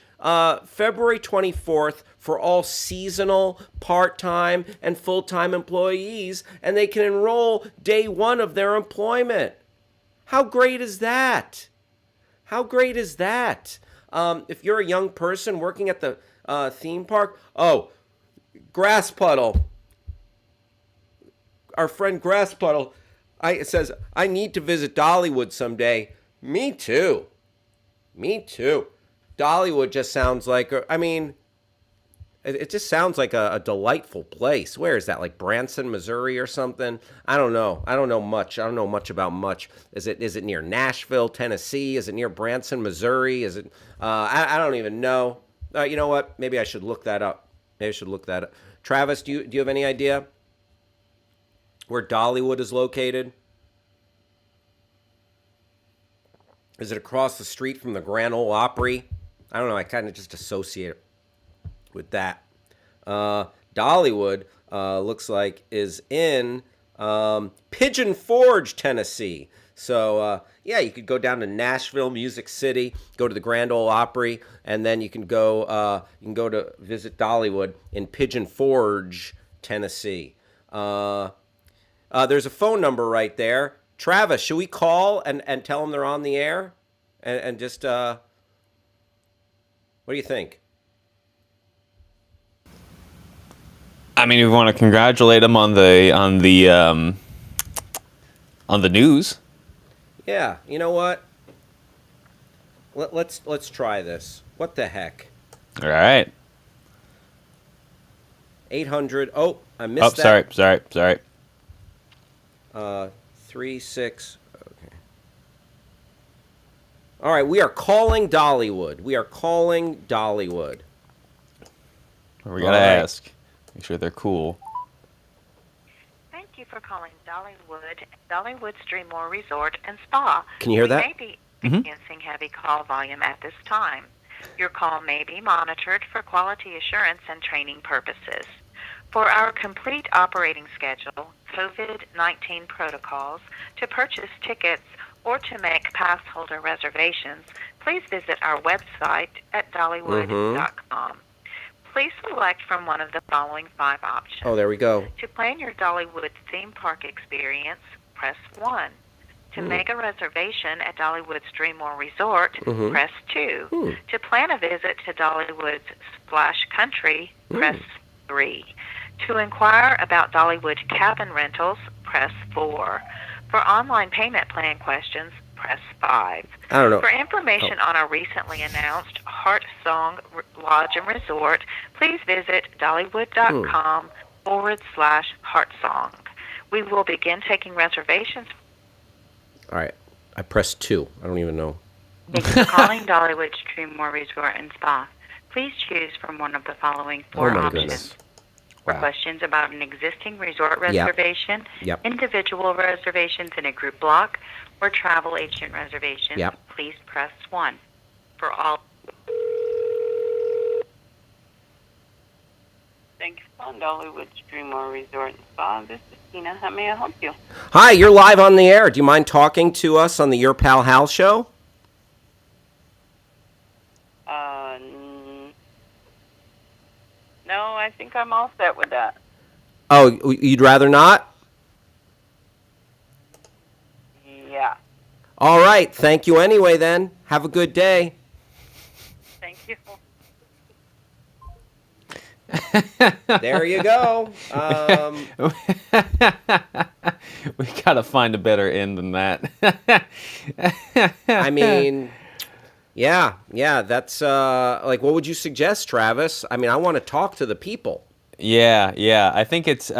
February 24th for all seasonal, part-time, and full-time employees, and they can enroll day one of their employment. How great is that? How great is that? If you're a young person working at the theme park. Oh, Grass Puddle. Our friend Grass Puddle says, I need to visit Dollywood someday. Me too. Dollywood just sounds like, it just sounds like a delightful place. Where is that? Like Branson, Missouri or something? I don't know. I don't know much about much. Is it near Nashville, Tennessee? Is it near Branson, Missouri? Is it, I don't even know. You know what? Maybe I should look that up. Travis, do you have any idea where Dollywood is located? Is it across the street from the Grand Ole Opry? I don't know. I kind of just associate it with that. Dollywood looks like is in Pigeon Forge, Tennessee. So yeah, you could go down to Nashville, Music City, go to the Grand Ole Opry, and then you can go to visit Dollywood in Pigeon Forge, Tennessee. There's a phone number right there. Travis, should we call and tell them they're on the air, and just what do you think? I mean, we want to congratulate him on the news. Yeah, you know what? Let's try this. What the heck? All right. 800. Oh, I Oh, missed that. sorry. 36. Okay. All right, we are calling Dollywood. We We gotta ask. Make sure they're cool. Thank you for calling Dollywood Streamore Resort and Spa. Can you hear that? We may be experiencing heavy call volume at this time. Your call may be monitored for quality assurance and training purposes. For our complete operating schedule, COVID-19 protocols, to purchase tickets, or to make pass holder reservations, please visit our website at dollywood.com. Please select from one of the following 5 options. Oh, there we go. To plan your Dollywood theme park experience, press 1. To make a reservation at Dollywood's Dreamore Resort, press 2. To plan a visit to Dollywood's Splash Country, press 3. To inquire about Dollywood cabin rentals, press 4. For online payment plan questions, press 5. I don't know. For information on our recently announced Heart Song Lodge and Resort, please visit dollywood.com/heartsong. We will begin taking reservations. All right. I pressed 2. I don't even know. Thank you for calling Dollywood Streamore Resort and Spa. Please choose from one of the following 4 Oh my options. goodness. For Wow. questions about an existing resort Yep. reservation, Yep. individual reservations in a group block, or travel agent reservations, Yep. please press 1. For all. Thanks for calling Dollywood Streamore Resort and Spa. This is Tina. How may I help you? Hi, you're live on the air. Do you mind talking to us on the Your Pal Hal show? No, I think I'm all set with that. Oh, you'd rather not? Yeah. All right. Thank you anyway, then. Have a good day. Thank you. There you go. We gotta find a better end than that. I mean, yeah. That's like, what would you suggest, Travis? I mean, I want to talk to the people. Yeah. I think it's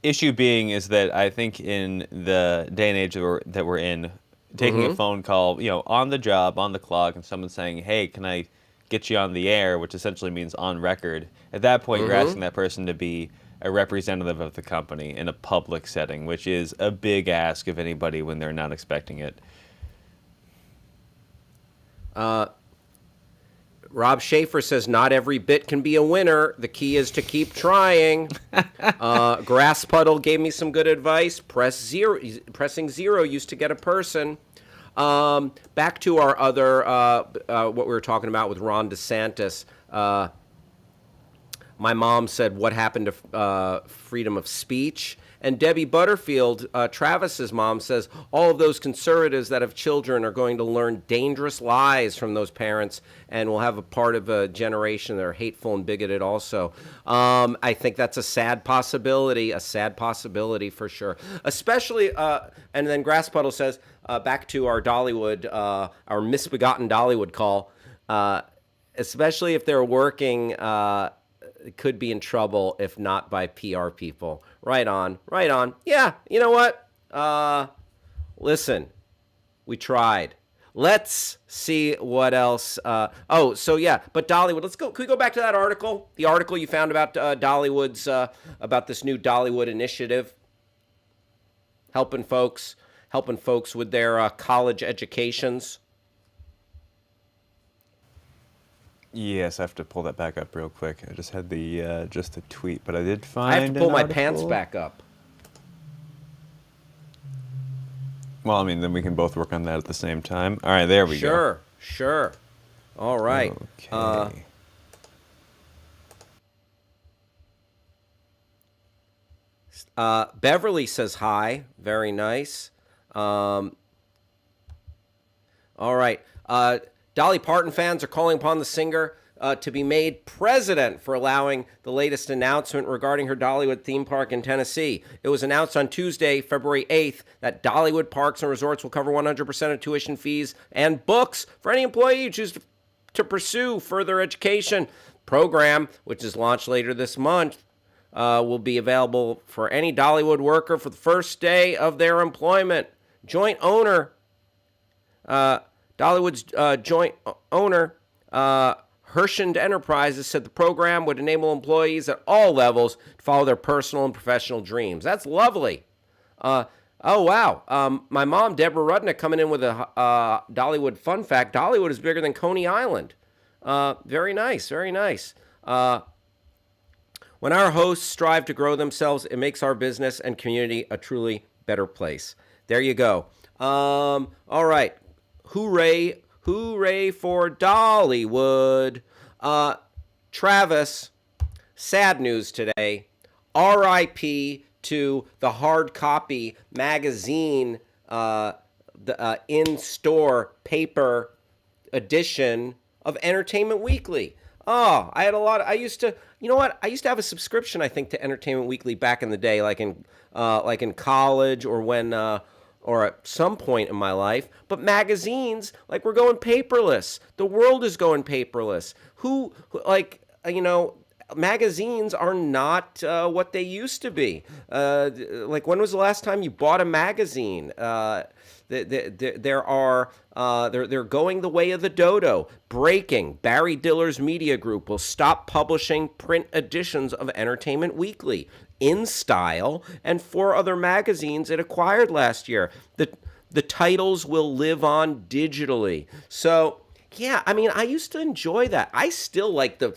issue being is that I think in the day and age that we're in, taking a phone call, on the job, on the clock, and someone saying, "Hey, can I get you on the air?" which essentially means on record. At that point, you're asking that person to be a representative of the company in a public setting, which is a big ask of anybody when they're not expecting it. Rob Schaefer says, not every bit can be a winner. The key is to keep trying. Grass Puddle gave me some good advice. Pressing 0 used to get a person. Back to our other, what we were talking about with Ron DeSantis. My mom said, what happened to freedom of speech? And Debbie Butterfield, Travis's mom, says all of those conservatives that have children are going to learn dangerous lies from those parents and will have a part of a generation that are hateful and bigoted also. I think that's a sad possibility for sure. Especially, and then Grass Puddle says, back to our Dollywood, our misbegotten Dollywood call, especially if they're working, could be in trouble if not by PR people. Right on. Yeah, you know what? Listen, we tried. Let's see what else. But Dollywood. Can we go back to that article? The article you found about Dollywood's, about this new Dollywood initiative, helping folks with their college educations. Yes, I have to pull that back up real quick. I just had just the tweet, but I did find. I have to pull an my article. pants back up. Well, I mean, then we can both work on that at the same time. All right, there we go. Sure. All right. Okay. Beverly says hi. Very nice. All right. Dolly Parton fans are calling upon the singer to be made president for allowing the latest announcement regarding her Dollywood theme park in Tennessee. It was announced on Tuesday, February 8th, that Dollywood Parks and Resorts will cover 100% of tuition fees and books for any employee who chooses to pursue further education. Program, which is launched later this month, will be available for any Dollywood worker for the first day of their employment. Joint owner, Dollywood's joint owner, Hershend Enterprises, said the program would enable employees at all levels to follow their personal and professional dreams. That's lovely. Oh, wow. My mom, Deborah Rudnick, coming in with a Dollywood fun fact. Dollywood is bigger than Coney Island. Very nice, very nice. When our hosts strive to grow themselves, it makes our business and community a truly better place. There you go. All right. Hooray for Dollywood. Travis, sad news today. R.I.P. to the hard copy magazine, the in-store paper edition of Entertainment Weekly. Oh, I used to have a subscription, I think, to Entertainment Weekly back in the day, like in college or when, or at some point in my life. But magazines, like, we're going paperless. The world is going paperless. Magazines are not what they used to be. Like, when was the last time you bought a magazine? They're going the way of the dodo. Breaking: Barry Diller's Media Group will stop publishing print editions of Entertainment Weekly, In Style, and 4 other magazines it acquired last year. The titles will live on digitally. So, yeah, I mean, I used to enjoy that. I still like the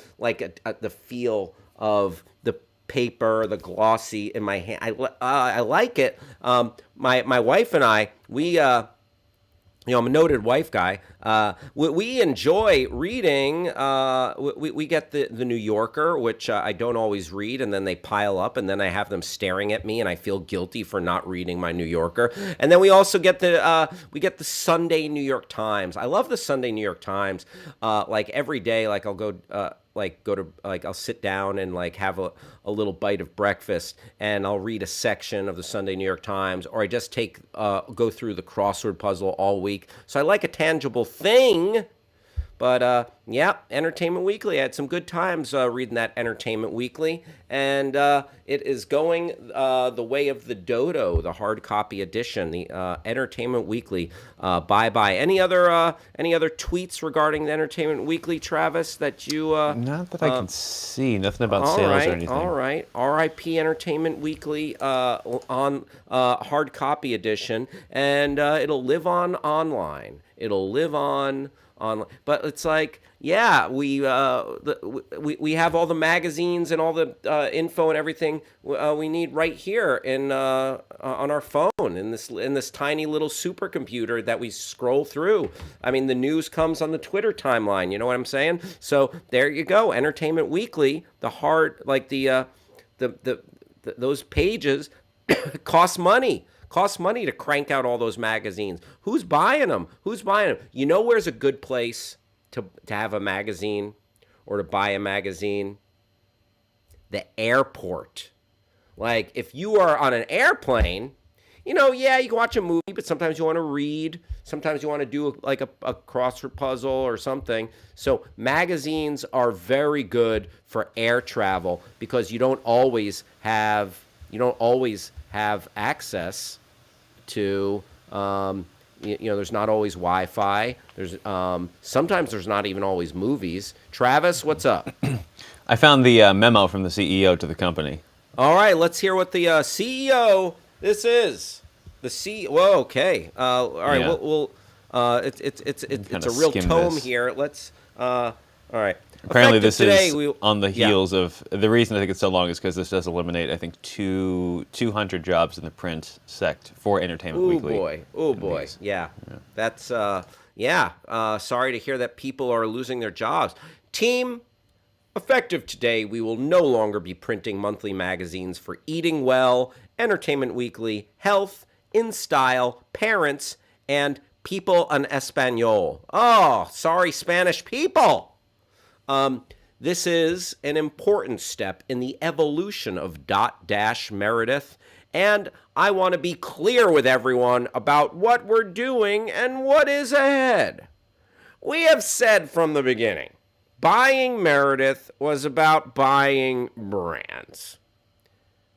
feel of the paper, the glossy in my hand. I like it. My wife and I, I'm a noted wife guy. We enjoy reading. We get the New Yorker, which I don't always read, and then they pile up, and then I have them staring at me, and I feel guilty for not reading my New Yorker. And then we also get the Sunday New York Times. I love the Sunday New York Times. Like every day, like I'll go. I'll sit down and like have a little bite of breakfast, and I'll read a section of the Sunday New York Times, or I just go through the crossword puzzle all week. So I like a tangible thing. But, yeah, Entertainment Weekly. I had some good times reading that Entertainment Weekly. And it is going the way of the dodo, the hard copy edition, the Entertainment Weekly. Bye-bye. Any other tweets regarding the Entertainment Weekly, Travis, that you... Not that I can see. Nothing about sales or anything. All right. R.I.P. Entertainment Weekly on hard copy edition. And it'll live on online. It'll live on... But it's like, yeah, we have all the magazines and all the info and everything we need right here on our phone in this tiny little supercomputer that we scroll through. I mean, the news comes on the Twitter timeline. You know what I'm saying? So there you go, Entertainment Weekly. Those pages cost money. Costs money to crank out all those magazines. Who's buying them? You know where's a good place to have a magazine or to buy a magazine? The airport. Like, if you are on an airplane, you can watch a movie, but sometimes you want to read. Sometimes you want to do a crossword puzzle or something. So magazines are very good for air travel because you don't always have access to, there's not always Wi-Fi. There's sometimes there's not even always movies. Travis, what's up? I found the memo from the CEO to the company. All right, let's hear what the CEO. This is the CEO. Whoa, okay. All right, Yeah. we'll it's a real tome here. Let's All right. Apparently, Effective this today, is on the heels of the reason I think it's so long is because this does eliminate, I think, 200 jobs in the print sect for Entertainment Weekly. Oh boy. Yeah. That's sorry to hear that people are losing their jobs. Team, effective today, we will no longer be printing monthly magazines for Eating Well, Entertainment Weekly, Health, In Style, Parents, and People en Español. Oh, sorry, Spanish people. This is an important step in the evolution of Dot Dash Meredith, and I want to be clear with everyone about what we're doing and what is ahead. We have said from the beginning, buying Meredith was about buying brands.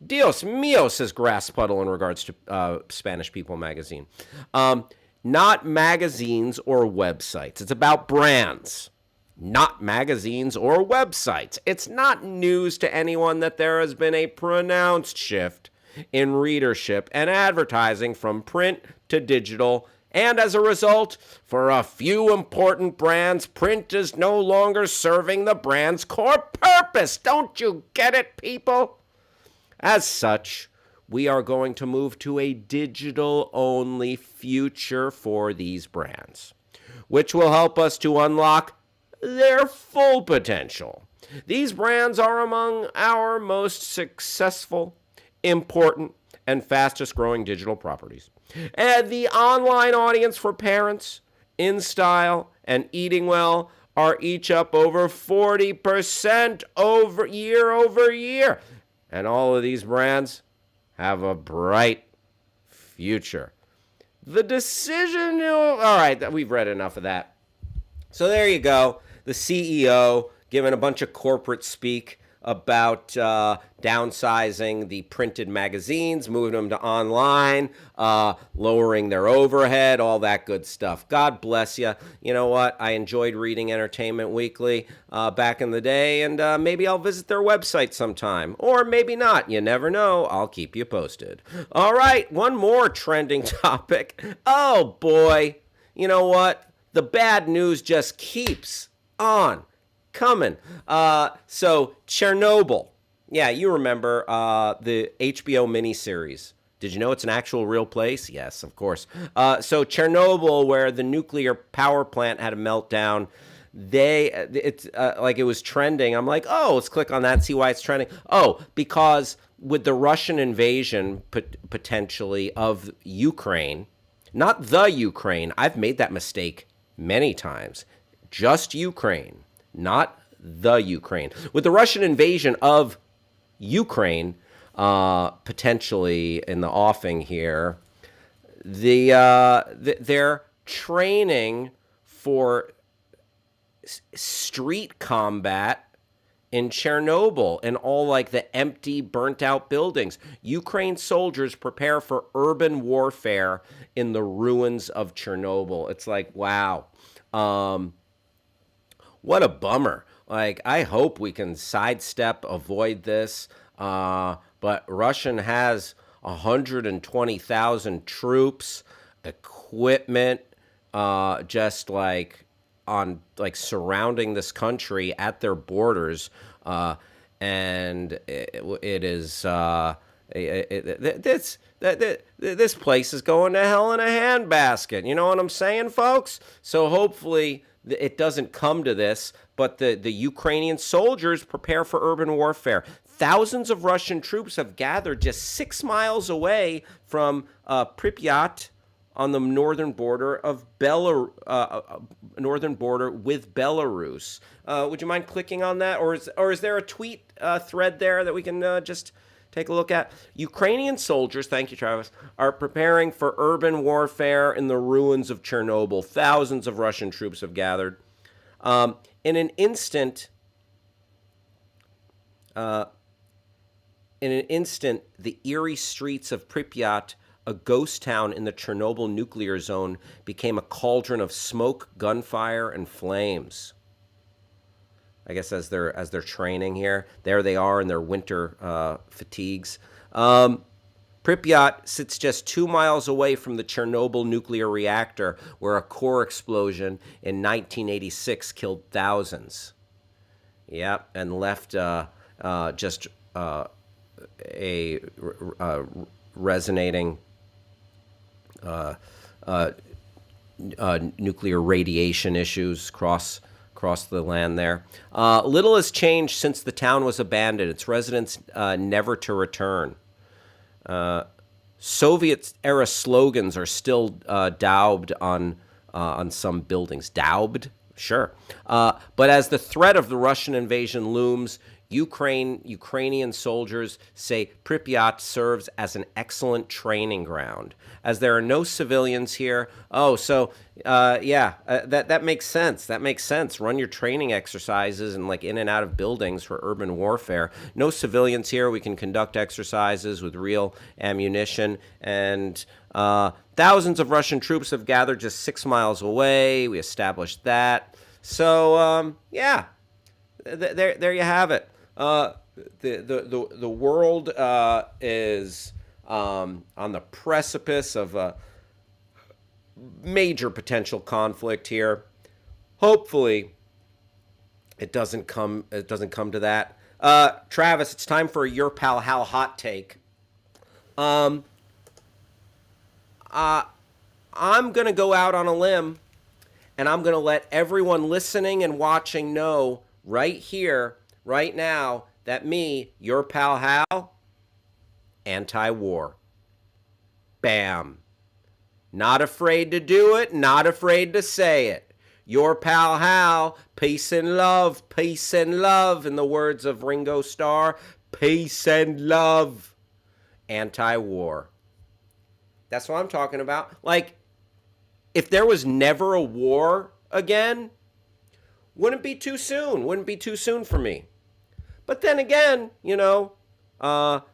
Dios mío, says Grass Puddle in regards to Spanish People magazine. Not magazines or websites. It's about brands, not magazines or websites. It's not news to anyone that there has been a pronounced shift in readership and advertising from print to digital. And as a result, for a few important brands, print is no longer serving the brand's core purpose. Don't you get it, people? As such, we are going to move to a digital-only future for these brands, which will help us to unlock their full potential. These brands are among our most successful, important, and fastest growing digital properties. And the online audience for Parents, In Style, and Eating Well are each up over 40% over year. And all of these brands have a bright future. The decision, all right, we've read enough of that. So there you go. The CEO giving a bunch of corporate speak about downsizing the printed magazines, moving them to online, lowering their overhead, all that good stuff. God bless you. You know what? I enjoyed reading Entertainment Weekly back in the day, and maybe I'll visit their website sometime. Or maybe not. You never know. I'll keep you posted. All right, one more trending topic. Oh, boy. You know what? The bad news just keeps on coming. So Chernobyl. Yeah, you remember the HBO miniseries. Did you know it's an actual real place? Yes, of course. So Chernobyl, where the nuclear power plant had a meltdown, it's like it was trending. I'm like, oh, let's click on that and see why it's trending. Oh, because with the Russian invasion potentially of Ukraine, not the Ukraine. I've made that mistake many times. Just Ukraine, not the Ukraine. With the Russian invasion of Ukraine potentially in the offing here, they're training for street combat in Chernobyl and all like the empty, burnt out buildings. Ukraine soldiers prepare for urban warfare in the ruins of Chernobyl. It's like, wow. What a bummer. Like, I hope we can sidestep, avoid this. But Russian has 120,000 troops, equipment, just like on like surrounding this country at their borders, and it is this place is going to hell in a handbasket. You know what I'm saying, folks? So hopefully it doesn't come to this, but the Ukrainian soldiers prepare for urban warfare. Thousands of Russian troops have gathered just 6 miles away from Pripyat on the northern border of northern border with Belarus. Would you mind clicking on that, or is there a tweet thread there that we can just take a look at? Ukrainian soldiers, thank you, Travis, are preparing for urban warfare in the ruins of Chernobyl. Thousands of Russian troops have gathered. In an instant, the eerie streets of Pripyat, a ghost town in the Chernobyl nuclear zone, became a cauldron of smoke, gunfire, and flames. I guess as they're training here, there they are in their winter fatigues. Pripyat sits just 2 miles away from the Chernobyl nuclear reactor, where a core explosion in 1986 killed thousands. Yep, and left just a resonating nuclear radiation issues across the land there. Little has changed since the town was abandoned. Its residents never to return. Soviet-era slogans are still daubed on some buildings. Daubed? Sure. But as the threat of the Russian invasion looms, Ukrainian soldiers say Pripyat serves as an excellent training ground. As there are no civilians here. That makes sense. That makes sense. Run your training exercises and in and out of buildings for urban warfare. No civilians here. We can conduct exercises with real ammunition. And thousands of Russian troops have gathered just 6 miles away. We established that. So, there you have it. The world is on the precipice of a major potential conflict here. Hopefully, it doesn't come to that. Travis, it's time for your Pal Hal hot take. I'm gonna go out on a limb, and I'm gonna let everyone listening and watching know right here, right now, that me, your Pal Hal, anti-war. Bam. Not afraid to do it, not afraid to say it. Your Pal Hal, peace and love, in the words of Ringo Starr, peace and love, anti-war. That's what I'm talking about. If there was never a war again, wouldn't be too soon. Wouldn't be too soon for me. But then again,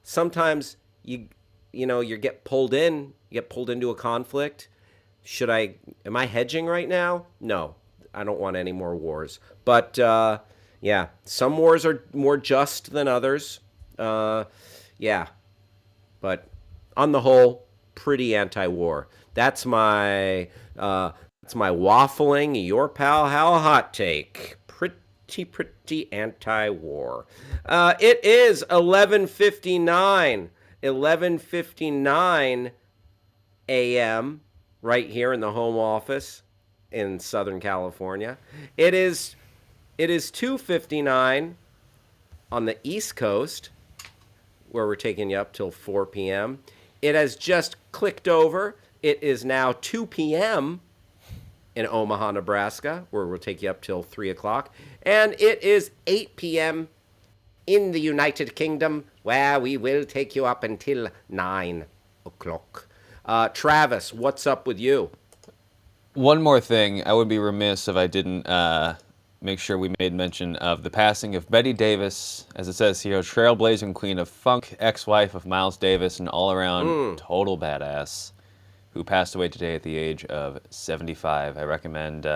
sometimes you get pulled in. You get pulled into a conflict. Am I hedging right now? No, I don't want any more wars. But some wars are more just than others. But on the whole, pretty anti-war. That's my waffling your Pal Hal hot take. Pretty anti-war. It is 11:59 a.m. right here in the home office in Southern California. It is 2:59 on the East Coast, where we're taking you up till 4 p.m. It has just clicked over. It is now 2 p.m. in Omaha, Nebraska, where we'll take you up till 3 o'clock. And it is 8 p.m. in the United Kingdom, where we will take you up until 9 o'clock. Travis, what's up with you? One more thing. I would be remiss if I didn't make sure we made mention of the passing of Betty Davis, as it says here, trailblazing queen of funk, ex-wife of Miles Davis, and all-around total badass, who passed away today at the age of 75. I recommend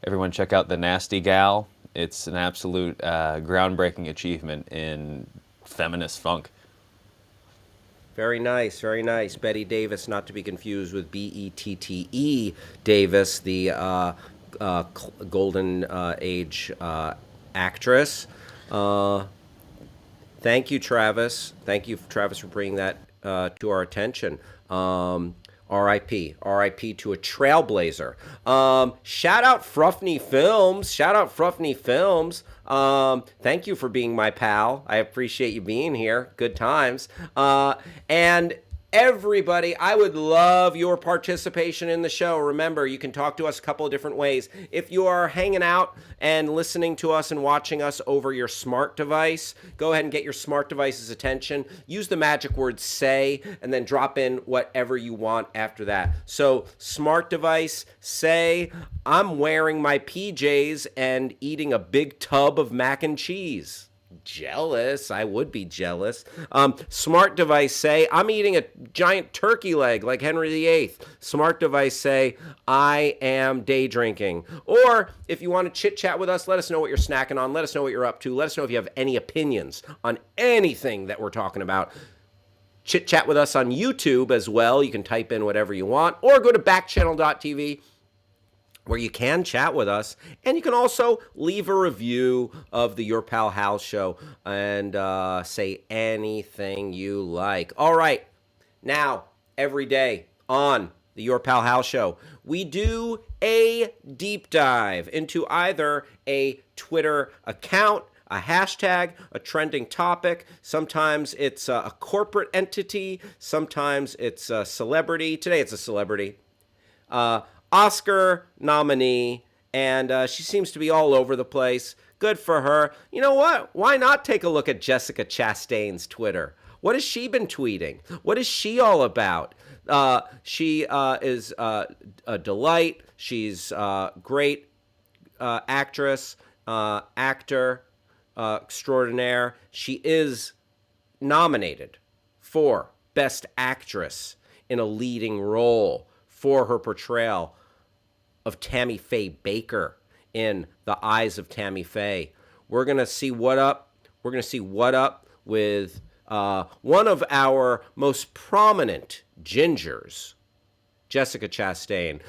everyone check out The Nasty Gal. It's an absolute groundbreaking achievement in feminist funk. Very nice, very nice. Betty Davis, not to be confused with Bette Davis, the Golden Age actress. Thank you, Travis. Thank you, Travis, for bringing that to our attention. R.I.P. R.I.P. to a trailblazer. Shout out Fruffney Films. Thank you for being my pal. I appreciate you being here. Good times. And everybody, I would love your participation in the show. Remember, you can talk to us a couple of different ways. If you are hanging out and listening to us and watching us over your smart device, go ahead and get your smart device's attention. Use the magic word say, and then drop in whatever you want after that. So, smart device, say, I'm wearing my PJs and eating a big tub of mac and cheese. Jealous. I would be jealous. Smart device, say, I'm eating a giant turkey leg like Henry VIII. Smart device, say, I am day drinking. Or if you want to chit chat with us, let us know what you're snacking on. Let us know what you're up to. Let us know if you have any opinions on anything that we're talking about. Chit chat with us on YouTube as well. You can type in whatever you want, or go to backchannel.tv. where you can chat with us, and you can also leave a review of the Your Pal Hal show and say anything you like. All right, now every day on the Your Pal Hal show, we do a deep dive into either a Twitter account, a hashtag, a trending topic. Sometimes it's a corporate entity. Sometimes it's a celebrity. Today it's a celebrity. Oscar nominee, and she seems to be all over the place. Good for her. You know what? Why not take a look at Jessica Chastain's Twitter? What has she been tweeting? What is she all about? She is a delight. She's a great actress, actor extraordinaire. She is nominated for Best Actress in a Leading Role for her portrayal of Tammy Faye Baker in The Eyes of Tammy Faye. We're going to see what up. We're going to see what up with one of our most prominent gingers, Jessica Chastain.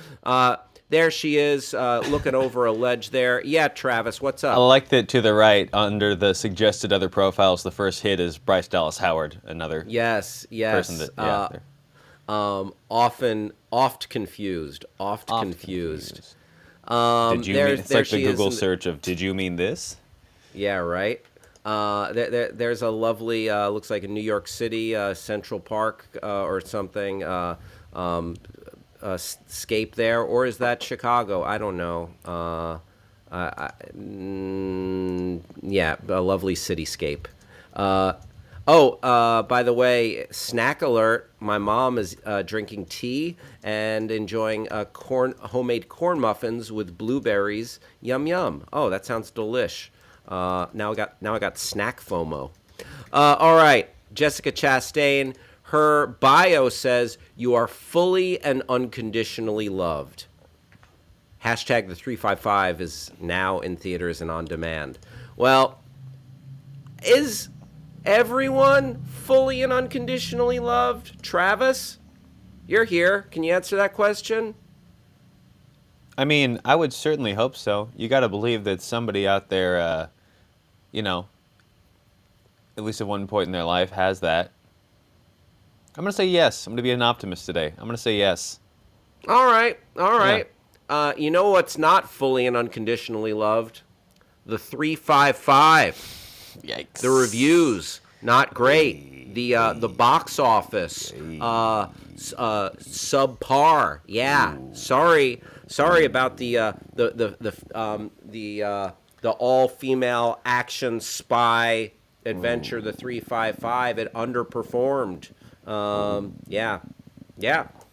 There she is, looking over a ledge there. Yeah, Travis, what's up? I like that to the right, under the suggested other profiles, the first hit is Bryce Dallas Howard, another yes. person that, Oft confused. Did you mean, it's like the Google search of, did you mean this? Yeah, right. There's a lovely, looks like a New York City, Central Park or something, scape there. Or is that Chicago? I don't know. Yeah, a lovely cityscape. By the way, snack alert. My mom is drinking tea and enjoying homemade corn muffins with blueberries. Yum, yum. Oh, that sounds delish. Now I got snack FOMO. All right, Jessica Chastain. Her bio says, "You are fully and unconditionally loved." Hashtag the 355 is now in theaters and on demand. Well, is everyone fully and unconditionally loved? Travis, you're here. Can you answer that question? I mean, I would certainly hope so. You got to believe that somebody out there, at least at one point in their life, has that. I'm going to say yes. I'm going to be an optimist today. I'm going to say yes. All right. You know what's not fully and unconditionally loved? The 355. Yikes. The reviews, not great. The box office, subpar. Yeah. Sorry about the all-female action spy adventure, the 355. It underperformed. Yeah.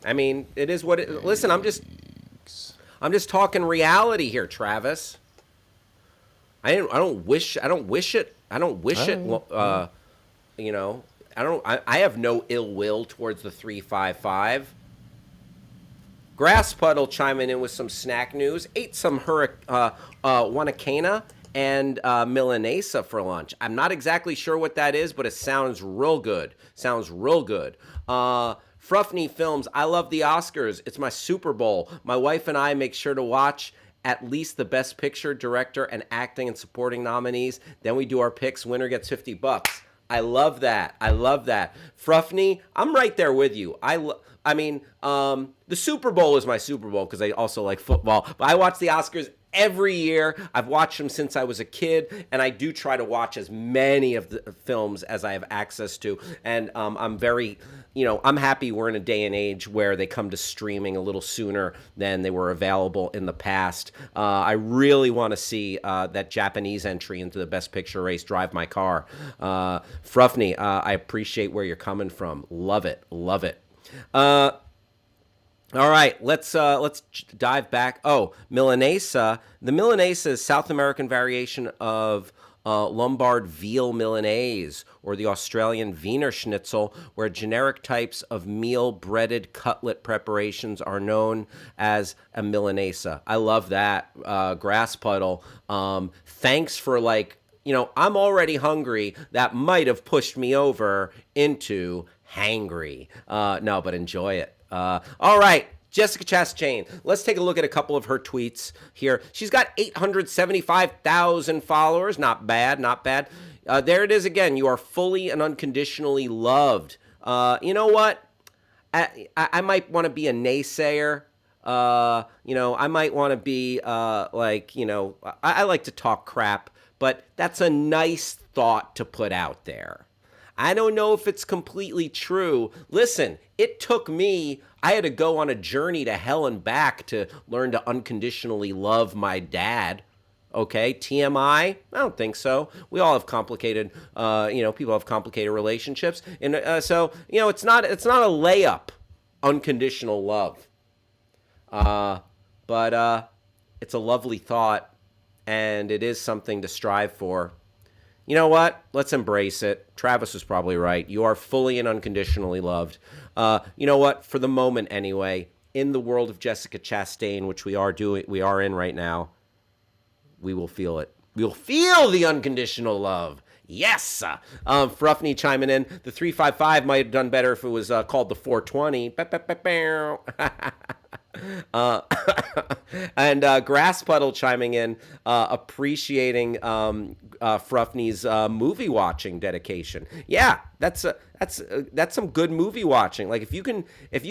I mean, it is what it. Listen, I'm just talking reality here, Travis. I don't wish it. I have no ill will towards the 355. Grass Puddle chiming in with some snack news. Ate some Wanakana and Milanesa for lunch. I'm not exactly sure what that is, but it sounds real good. Fruffney Films, I love the Oscars. It's my Super Bowl. My wife and I make sure to watch at least the Best Picture, Director, and Acting and Supporting nominees. Then we do our picks. Winner gets $50. I love that. Fruffney, I'm right there with you. The Super Bowl is my Super Bowl because I also like football. But I watch the Oscars every year. I've watched them since I was a kid, and I do try to watch as many of the films as I have access to. And I'm very, I'm happy we're in a day and age where they come to streaming a little sooner than they were available in the past. I really want to see that Japanese entry into the Best Picture race, Drive My Car. Fruffney, I appreciate where you're coming from. Love it. All right, let's dive back. Oh, Milanesa. The Milanesa is South American variation of Lombard veal Milanese, or the Australian Wiener Schnitzel, where generic types of meal-breaded cutlet preparations are known as a Milanesa. I love that, Grass Puddle. Thanks for I'm already hungry. That might have pushed me over into hangry. No, but enjoy it. All right, Jessica Chastain. Let's take a look at a couple of her tweets here. She's got 875,000 followers. Not bad, not bad. There it is again. You are fully and unconditionally loved. You know what? I might want to be a naysayer. I might want to be I like to talk crap, but that's a nice thought to put out there. I don't know if it's completely true. Listen, it took me, I had to go on a journey to hell and back to learn to unconditionally love my dad. Okay, TMI? I don't think so. We all have complicated, people have complicated relationships. And so, it's not a layup, unconditional love. But it's a lovely thought, and it is something to strive for. You know what? Let's embrace it. Travis was probably right. You are fully and unconditionally loved. You know what? For the moment, anyway, in the world of Jessica Chastain, which we are in right now, we will feel it. We'll feel the unconditional love. Yes. Fruffney chiming in. The 355 might have done better if it was called the 420. And Grass Puddle chiming in, appreciating Fruffney's movie watching dedication. Yeah, that's some good movie watching. Like if you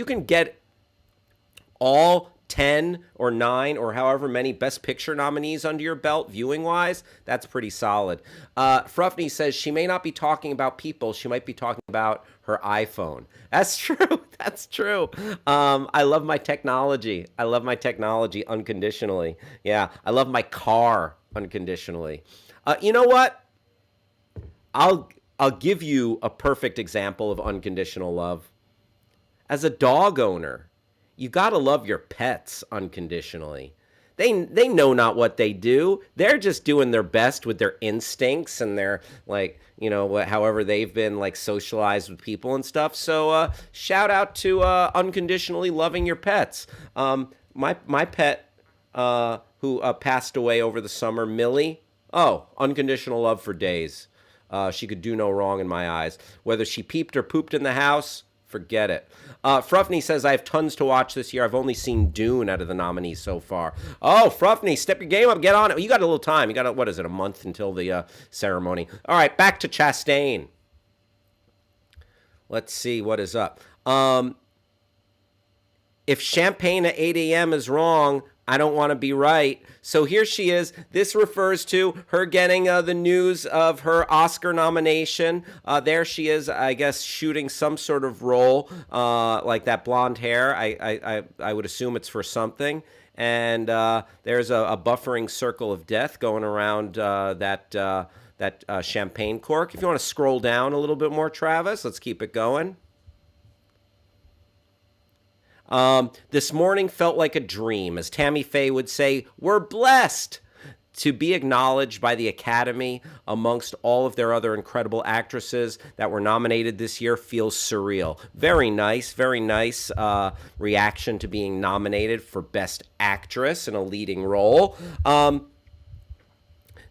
can get all 10 or 9 or however many Best Picture nominees under your belt, viewing-wise, that's pretty solid. Fruffney says she may not be talking about people. She might be talking about her iPhone. That's true. That's true. I love my technology. I love my technology unconditionally. Yeah, I love my car unconditionally. You know what? I'll give you a perfect example of unconditional love. As a dog owner, you gotta love your pets unconditionally. They know not what they do. They're just doing their best with their instincts and their however they've been like socialized with people and stuff. So shout out to unconditionally loving your pets. My pet who passed away over the summer, Millie. Oh, unconditional love for days. She could do no wrong in my eyes. Whether she peeped or pooped in the house, forget it. Fruffney says, I have tons to watch this year. I've only seen Dune out of the nominees so far. Oh, Fruffney, step your game up. Get on it. You got a little time. You got, a month until the ceremony. All right, back to Chastain. Let's see what is up. If champagne at 8 a.m. is wrong, I don't want to be right. So here she is. This refers to her getting the news of her Oscar nomination. There she is, I guess, shooting some sort of role, like that blonde hair. I would assume it's for something. And there's a buffering circle of death going around that champagne cork. If you want to scroll down a little bit more, Travis, let's keep it going. This morning felt like a dream. As Tammy Faye would say, we're blessed to be acknowledged by the Academy amongst all of their other incredible actresses that were nominated this year. Feels surreal. Very nice reaction to being nominated for Best Actress in a leading role.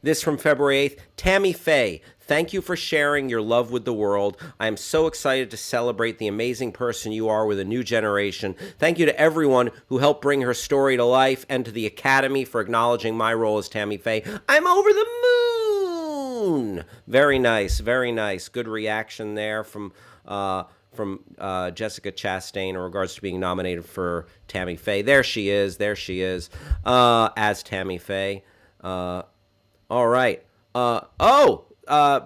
This from February 8th. Tammy Faye, thank you for sharing your love with the world. I am so excited to celebrate the amazing person you are with a new generation. Thank you to everyone who helped bring her story to life and to the Academy for acknowledging my role as Tammy Faye. I'm over the moon. Very nice, very nice. Good reaction there from Jessica Chastain in regards to being nominated for Tammy Faye. There she is, as Tammy Faye. All right.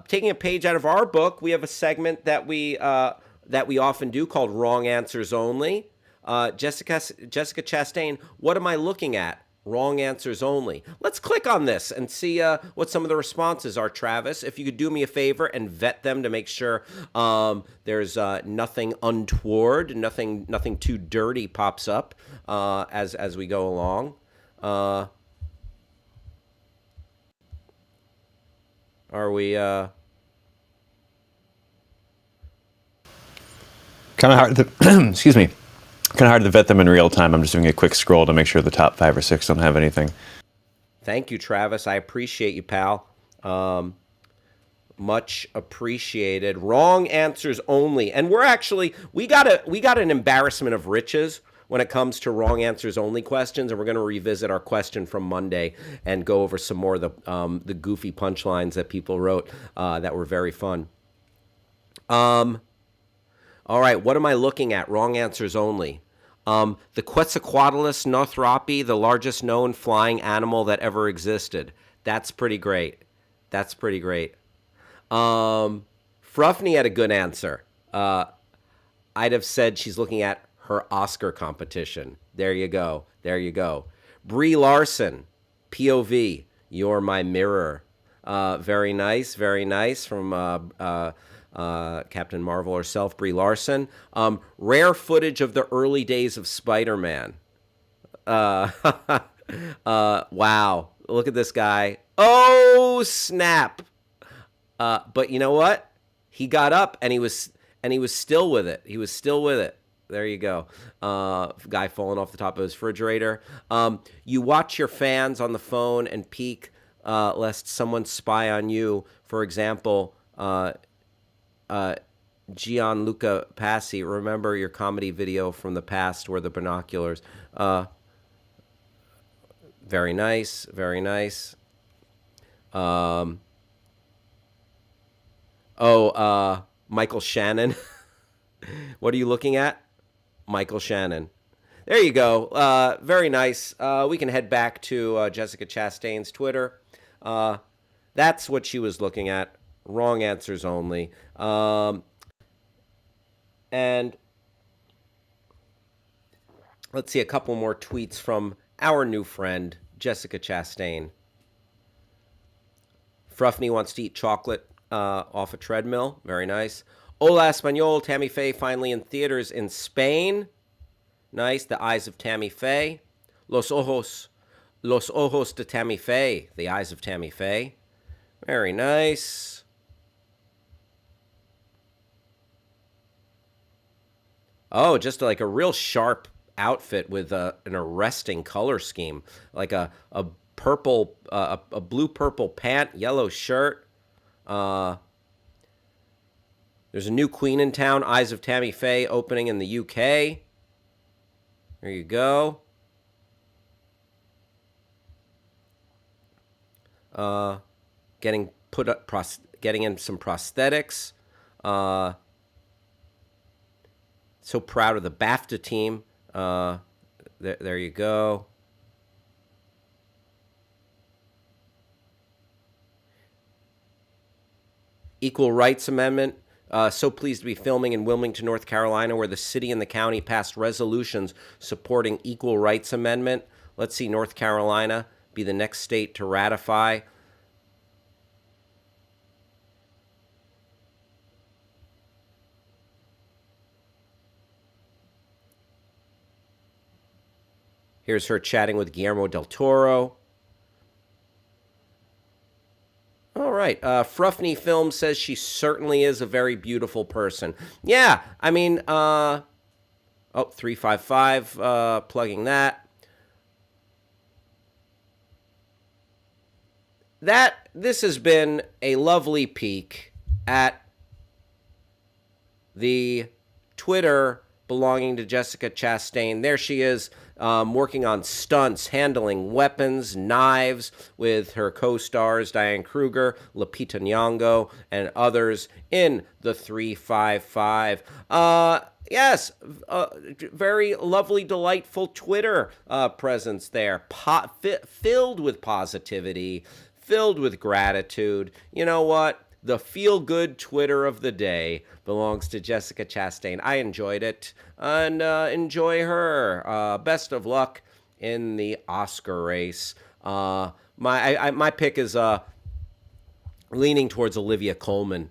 Taking a page out of our book, we have a segment that we often do called Wrong Answers Only. Jessica Chastain, what am I looking at? Wrong answers only. Let's click on this and see what some of the responses are, Travis. If you could do me a favor and vet them to make sure there's nothing untoward, nothing too dirty pops up as we go along. Are we kind of hard to excuse me, kind of hard to vet them in real time. I'm just doing a quick scroll to make sure the top 5 or 6 don't have anything. Thank you, Travis. I appreciate you, pal. Much appreciated. Wrong answers only. And we got an embarrassment of riches when it comes to wrong answers only questions, and we're going to revisit our question from Monday and go over some more of the goofy punchlines that people wrote that were very fun. All right, what am I looking at? Wrong answers only. The Quetzalcoatlus northropi, the largest known flying animal that ever existed. That's pretty great. That's pretty great. Fruffney had a good answer. I'd have said she's looking at her Oscar competition. There you go. There you go. Brie Larson, POV, you're my mirror. Very nice, very nice from Captain Marvel herself, Brie Larson. Rare footage of the early days of Spider-Man. Wow, look at this guy. Oh, snap. But you know what? He got up and he was still with it. He was still with it. There you go. Guy falling off the top of his refrigerator. You watch your fans on the phone and peek lest someone spy on you. For example, Gianluca Passi, remember your comedy video from the past where the binoculars. Very nice, very nice. Michael Shannon. What are you looking at? Michael Shannon. There you go. Very nice. We can head back to Jessica Chastain's Twitter. That's what she was looking at. Wrong answers only. And let's see a couple more tweets from our new friend, Jessica Chastain. Fruffney wants to eat chocolate off a treadmill. Very nice. Hola Español, Tammy Faye finally in theaters in Spain. Nice. The Eyes of Tammy Faye. Los ojos de Tammy Faye. The Eyes of Tammy Faye. Very nice. Oh, just like a real sharp outfit with an arresting color scheme, like a purple, a blue purple pant, yellow shirt. There's a new queen in town, Eyes of Tammy Faye, opening in the UK. There you go. Getting in some prosthetics. So proud of the BAFTA team. There you go. Equal Rights Amendment. So pleased to be filming in Wilmington, North Carolina, where the city and the county passed resolutions supporting Equal Rights Amendment. Let's see North Carolina be the next state to ratify. Here's her chatting with Guillermo del Toro. All right. Fruffney Film says she certainly is a very beautiful person. Yeah, I mean, 355, plugging that. This has been a lovely peek at the Twitter belonging to Jessica Chastain. There she is, working on stunts, handling weapons, knives with her co-stars Diane Kruger, Lupita Nyong'o, and others in the 355. Yes, very lovely, delightful Twitter presence there, filled with positivity, filled with gratitude. You know what? The feel-good Twitter of the day belongs to Jessica Chastain. I enjoyed it, and enjoy her. Best of luck in the Oscar race. My pick is leaning towards Olivia Colman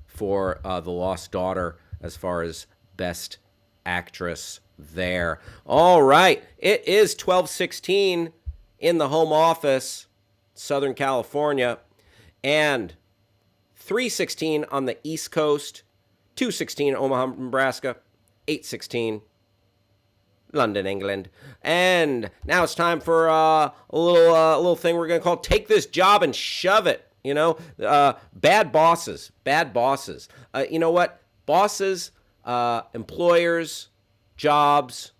for The Lost Daughter as far as Best Actress there. All right, it is 12:16 in the home office, Southern California, and 3:16 on the East Coast, 2:16 Omaha, Nebraska, 8:16 London, England. And now it's time for a little thing we're going to call Take This Job and Shove It. You know, bad bosses. You know what? Bosses, employers, jobs,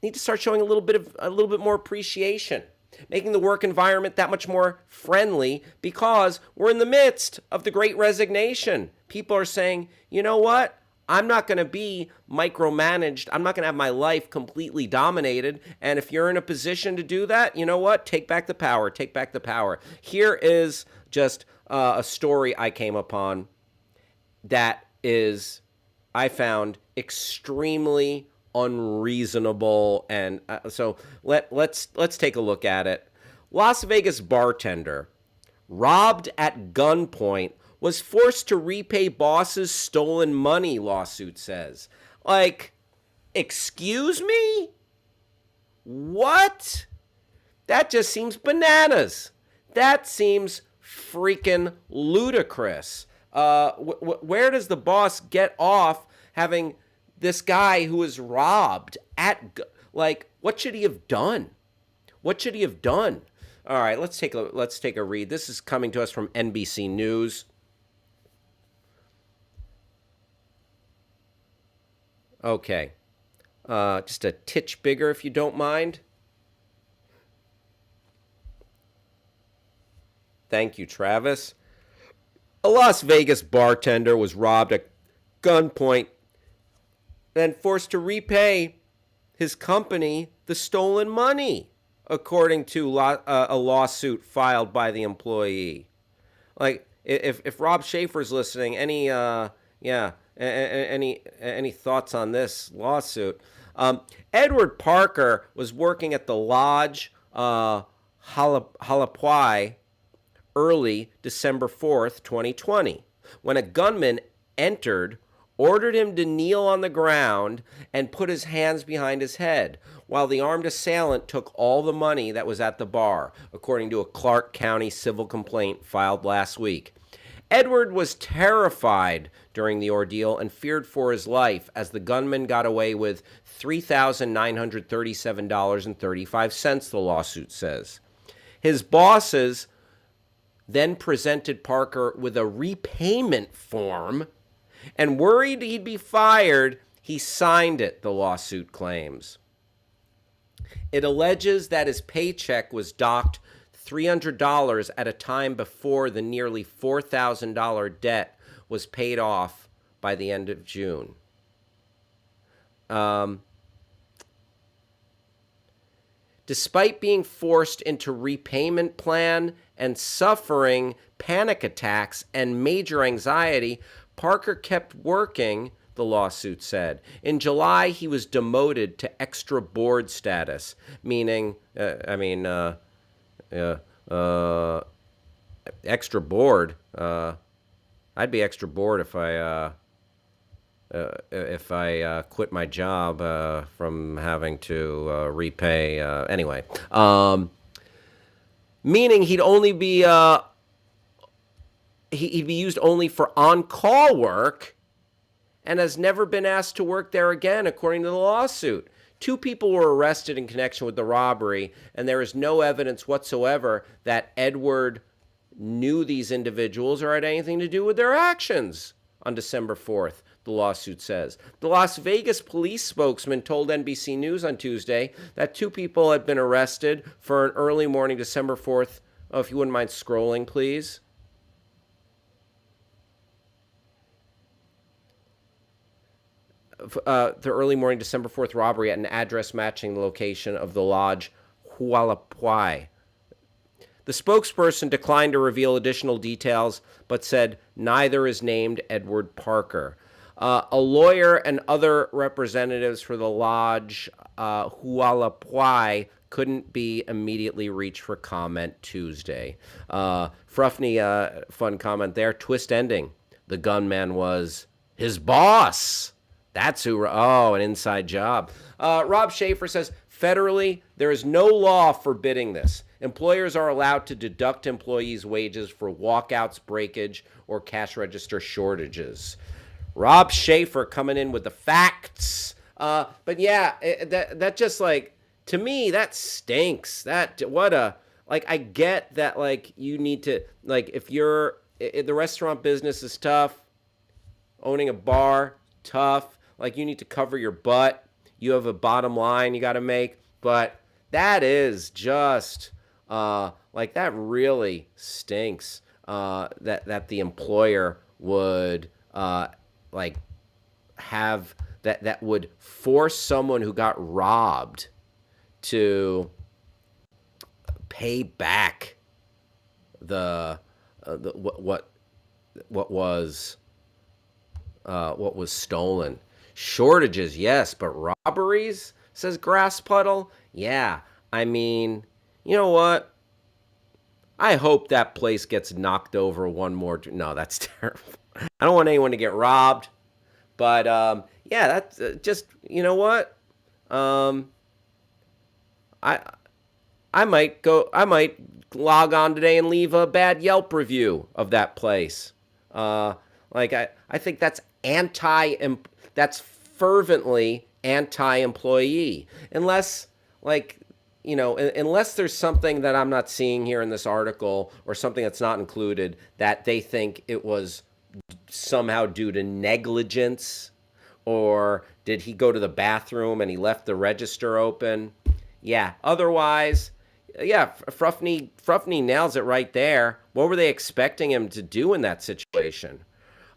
need to start showing a little bit more appreciation, making the work environment that much more friendly, because we're in the midst of the Great Resignation. People are saying, you know what? I'm not going to be micromanaged. I'm not going to have my life completely dominated. And if you're in a position to do that, you know what? Take back the power. Take back the power. Here is just a story I came upon that is, I found, extremely unreasonable. And so let's take a look at it. Las Vegas bartender robbed at gunpoint was forced to repay boss's stolen money, lawsuit says. Like, excuse me? What? That just seems bananas. That seems freaking ludicrous. Where does the boss get off having this guy who is robbed at, like, what should he have done? What should he have done? All right, let's take a read. This is coming to us from NBC News. Okay. Just a titch bigger, if you don't mind. Thank you, Travis. A Las Vegas bartender was robbed at gunpoint, then forced to repay his company the stolen money, according to a lawsuit filed by the employee. Like, if Rob Schaefer's listening, any thoughts on this lawsuit? Edward Parker was working at the Lodge Halapwai early December 4th, 2020, when a gunman entered, ordered him to kneel on the ground, and put his hands behind his head, while the armed assailant took all the money that was at the bar, according to a Clark County civil complaint filed last week. Edward was terrified during the ordeal and feared for his life as the gunman got away with $3,937.35, the lawsuit says. His bosses then presented Parker with a repayment form, and worried he'd be fired, he signed it, the lawsuit claims. It alleges that his paycheck was docked $300 at a time before the nearly $4,000 debt was paid off by the end of June. Despite being forced into repayment plan and suffering panic attacks and major anxiety, Parker kept working, the lawsuit said. In July, he was demoted to extra board status, meaning, extra bored. I'd be extra bored if I quit my job from having to repay. Anyway, meaning he'd only be he'd be used only for on-call work, and has never been asked to work there again, according to the lawsuit. 2 people were arrested in connection with the robbery, and there is no evidence whatsoever that Edward knew these individuals or had anything to do with their actions on December 4th, the lawsuit says. The Las Vegas police spokesman told NBC News on Tuesday that 2 people had been arrested for an early morning December 4th. Oh, if you wouldn't mind scrolling, please. The early morning December 4th robbery at an address matching the location of the Lodge Hualapai. The spokesperson declined to reveal additional details, but said neither is named Edward Parker. A lawyer and other representatives for the Lodge Hualapai couldn't be immediately reached for comment Tuesday. Fruffney, fun comment there. Twist ending. The gunman was his boss. That's who. Oh, an inside job. Rob Schaefer says, federally, there is no law forbidding this. Employers are allowed to deduct employees' wages for walkouts, breakage, or cash register shortages. Rob Schaefer coming in with the facts. But yeah, that just, like, to me, that stinks. I get that, like, you need to, like, if the restaurant business is tough, owning a bar, tough. Like, you need to cover your butt. You have a bottom line you got to make, but that is just like that really stinks. That the employer would like have that would force someone who got robbed to pay back the what was stolen. Shortages, yes, but robberies, says Grass Puddle. Yeah, I mean, you know what? I hope that place gets knocked over one more. No, that's terrible. I don't want anyone to get robbed. But yeah, that's just, you know what? I I might go. I might log on today and leave a bad Yelp review of that place. I think that's that's fervently anti-employee. Unless unless there's something that I'm not seeing here in this article or something that's not included that they think it was somehow due to negligence, or did he go to the bathroom and he left the register open? Yeah. Otherwise, yeah, Fruffney nails it right there. What were they expecting him to do in that situation?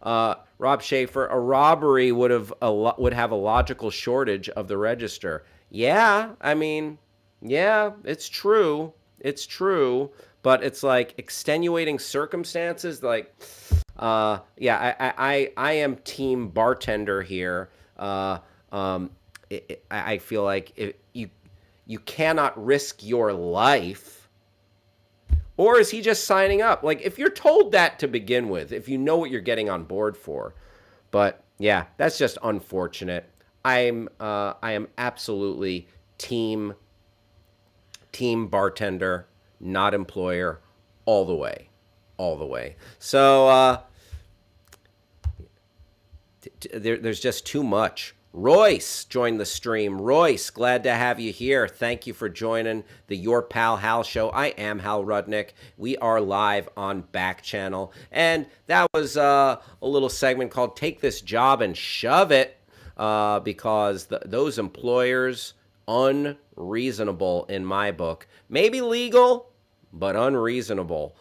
Rob Schaefer, a robbery would have a logical shortage of the register. Yeah, I mean, yeah, it's true. It's true, but it's like extenuating circumstances. Like, yeah, I am team bartender here. I feel like if you cannot risk your life. Or is he just signing up? Like, if you're told that to begin with, if you know what you're getting on board for. But yeah, that's just unfortunate. I am absolutely team bartender, not employer, all the way. All the way. So there's just too much. Royce joined the stream. Royce, glad to have you here. Thank you for joining the Your Pal Hal show. I am Hal Rudnick. We are live on Backchannel. And that was a little segment called Take This Job and Shove It, because those employers, unreasonable in my book. Maybe legal, but unreasonable.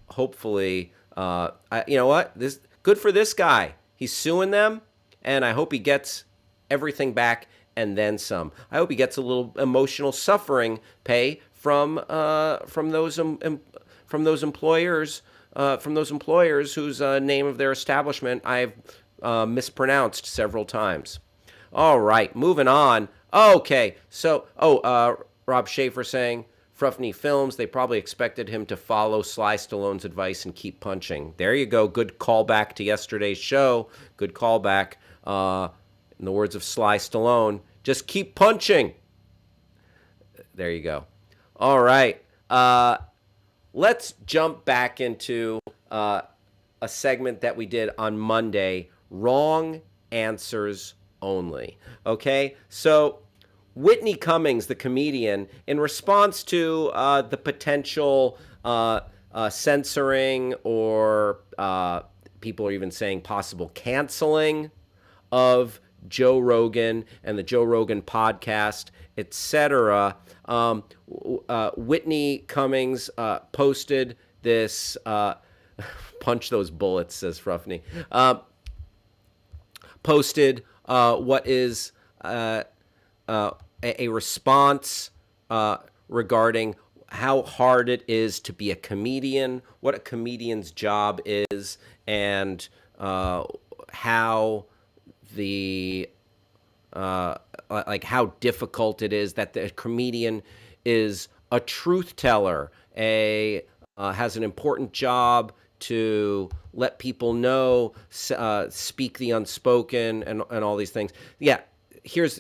Hopefully, you know what? This good for this guy. He's suing them. And I hope he gets everything back and then some. I hope he gets a little emotional suffering pay from those employers whose name of their establishment I've mispronounced several times. All right, moving on. Okay, so Rob Schaefer saying Fruffney Films, they probably expected him to follow Sly Stallone's advice and keep punching. There you go. Good callback to yesterday's show. Good callback. In the words of Sly Stallone, just keep punching. There you go. All right. Let's jump back into a segment that we did on Monday, Wrong Answers Only. Okay? So Whitney Cummings, the comedian, in response to the potential censoring or people are even saying possible canceling of Joe Rogan and the Joe Rogan podcast, etc. Whitney Cummings posted this, punch those bullets, says Fruffney, posted what is a response regarding how hard it is to be a comedian, what a comedian's job is, and how how difficult it is that the comedian is a truth teller, has an important job to let people know, speak the unspoken, and all these things. Yeah, here's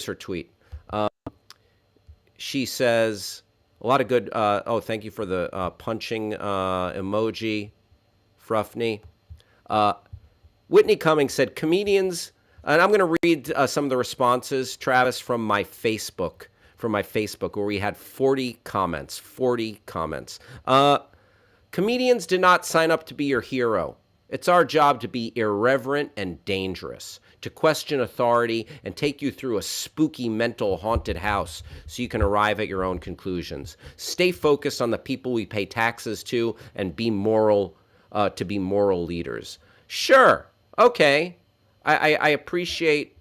her tweet. She says a lot of good. Thank you for the punching emoji, Fruffney. Whitney Cummings said, comedians, and I'm going to read some of the responses, Travis, from my Facebook, where we had 40 comments. Comedians did not sign up to be your hero. It's our job to be irreverent and dangerous, to question authority and take you through a spooky mental haunted house so you can arrive at your own conclusions. Stay focused on the people we pay taxes to and be moral leaders. Sure. Okay. I appreciate,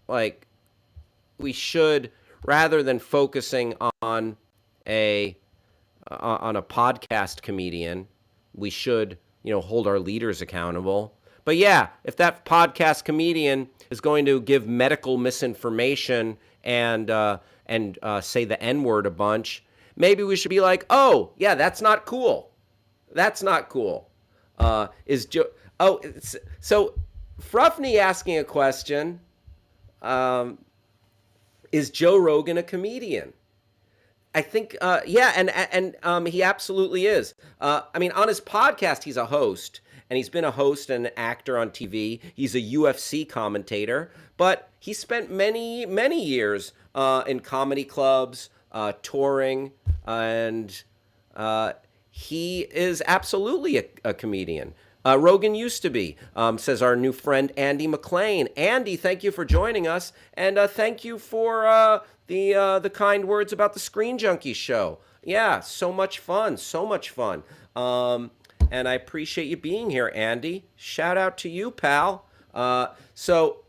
like, we should, rather than focusing on a podcast comedian, we should, hold our leaders accountable. But yeah, if that podcast comedian is going to give medical misinformation and say the N-word a bunch, maybe we should be like, oh yeah, that's not cool. That's not cool. So Fruffney asking a question. Is Joe Rogan a comedian? I think, yeah, and he absolutely is. On his podcast, he's a host, and he's been a host and an actor on TV. He's a UFC commentator, but he spent many, many years in comedy clubs, touring, and he is absolutely a comedian. Rogan used to be, says our new friend Andy McLean. Andy, thank you for joining us, and thank you for the kind words about the Screen Junkies show. Yeah, so much fun, so much fun. And I appreciate you being here, Andy. Shout out to you, pal. So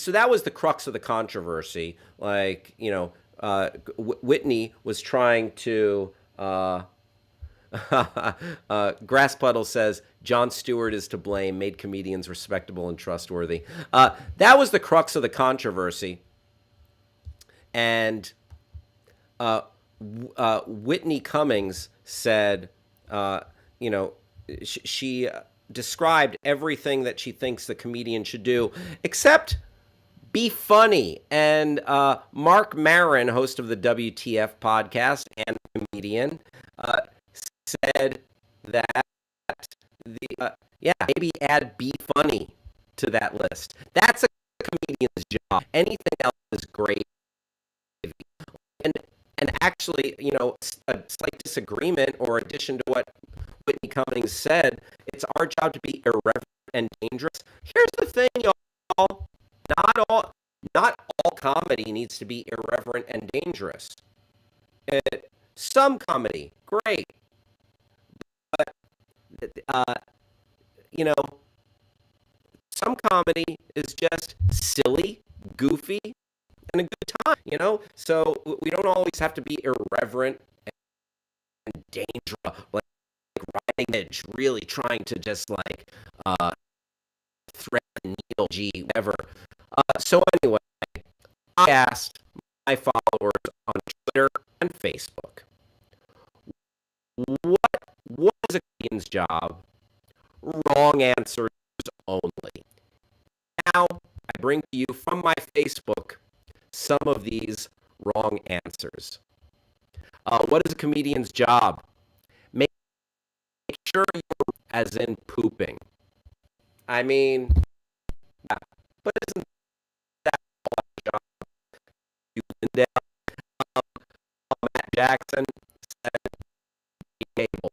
that was the crux of the controversy. Like, Whitney was trying to. Grass Puddle says Jon Stewart is to blame, made comedians respectable and trustworthy. That was the crux of the controversy. And Whitney Cummings said, she described everything that she thinks the comedian should do, except be funny. And Mark Maron, host of the WTF podcast and comedian, said that maybe add be funny to that list. That's a comedian's job. Anything else is great. And actually, a slight disagreement or addition to what Whitney Cummings said, it's our job to be irreverent and dangerous. Here's the thing, y'all. Not all comedy needs to be irreverent and dangerous. Some comedy, great. But, some comedy is just silly, goofy, and a good time, So we don't always have to be irreverent and dangerous, like riding edge, really trying to just thread the needle, whatever. So anyway, I asked my followers on Twitter and Facebook, what is a comedian's job? Wrong answers only. Now, I bring to you from my Facebook some of these wrong answers. What is a comedian's job? Make sure you're as in pooping. I mean, yeah, but isn't that a job? Matt Jackson said cable.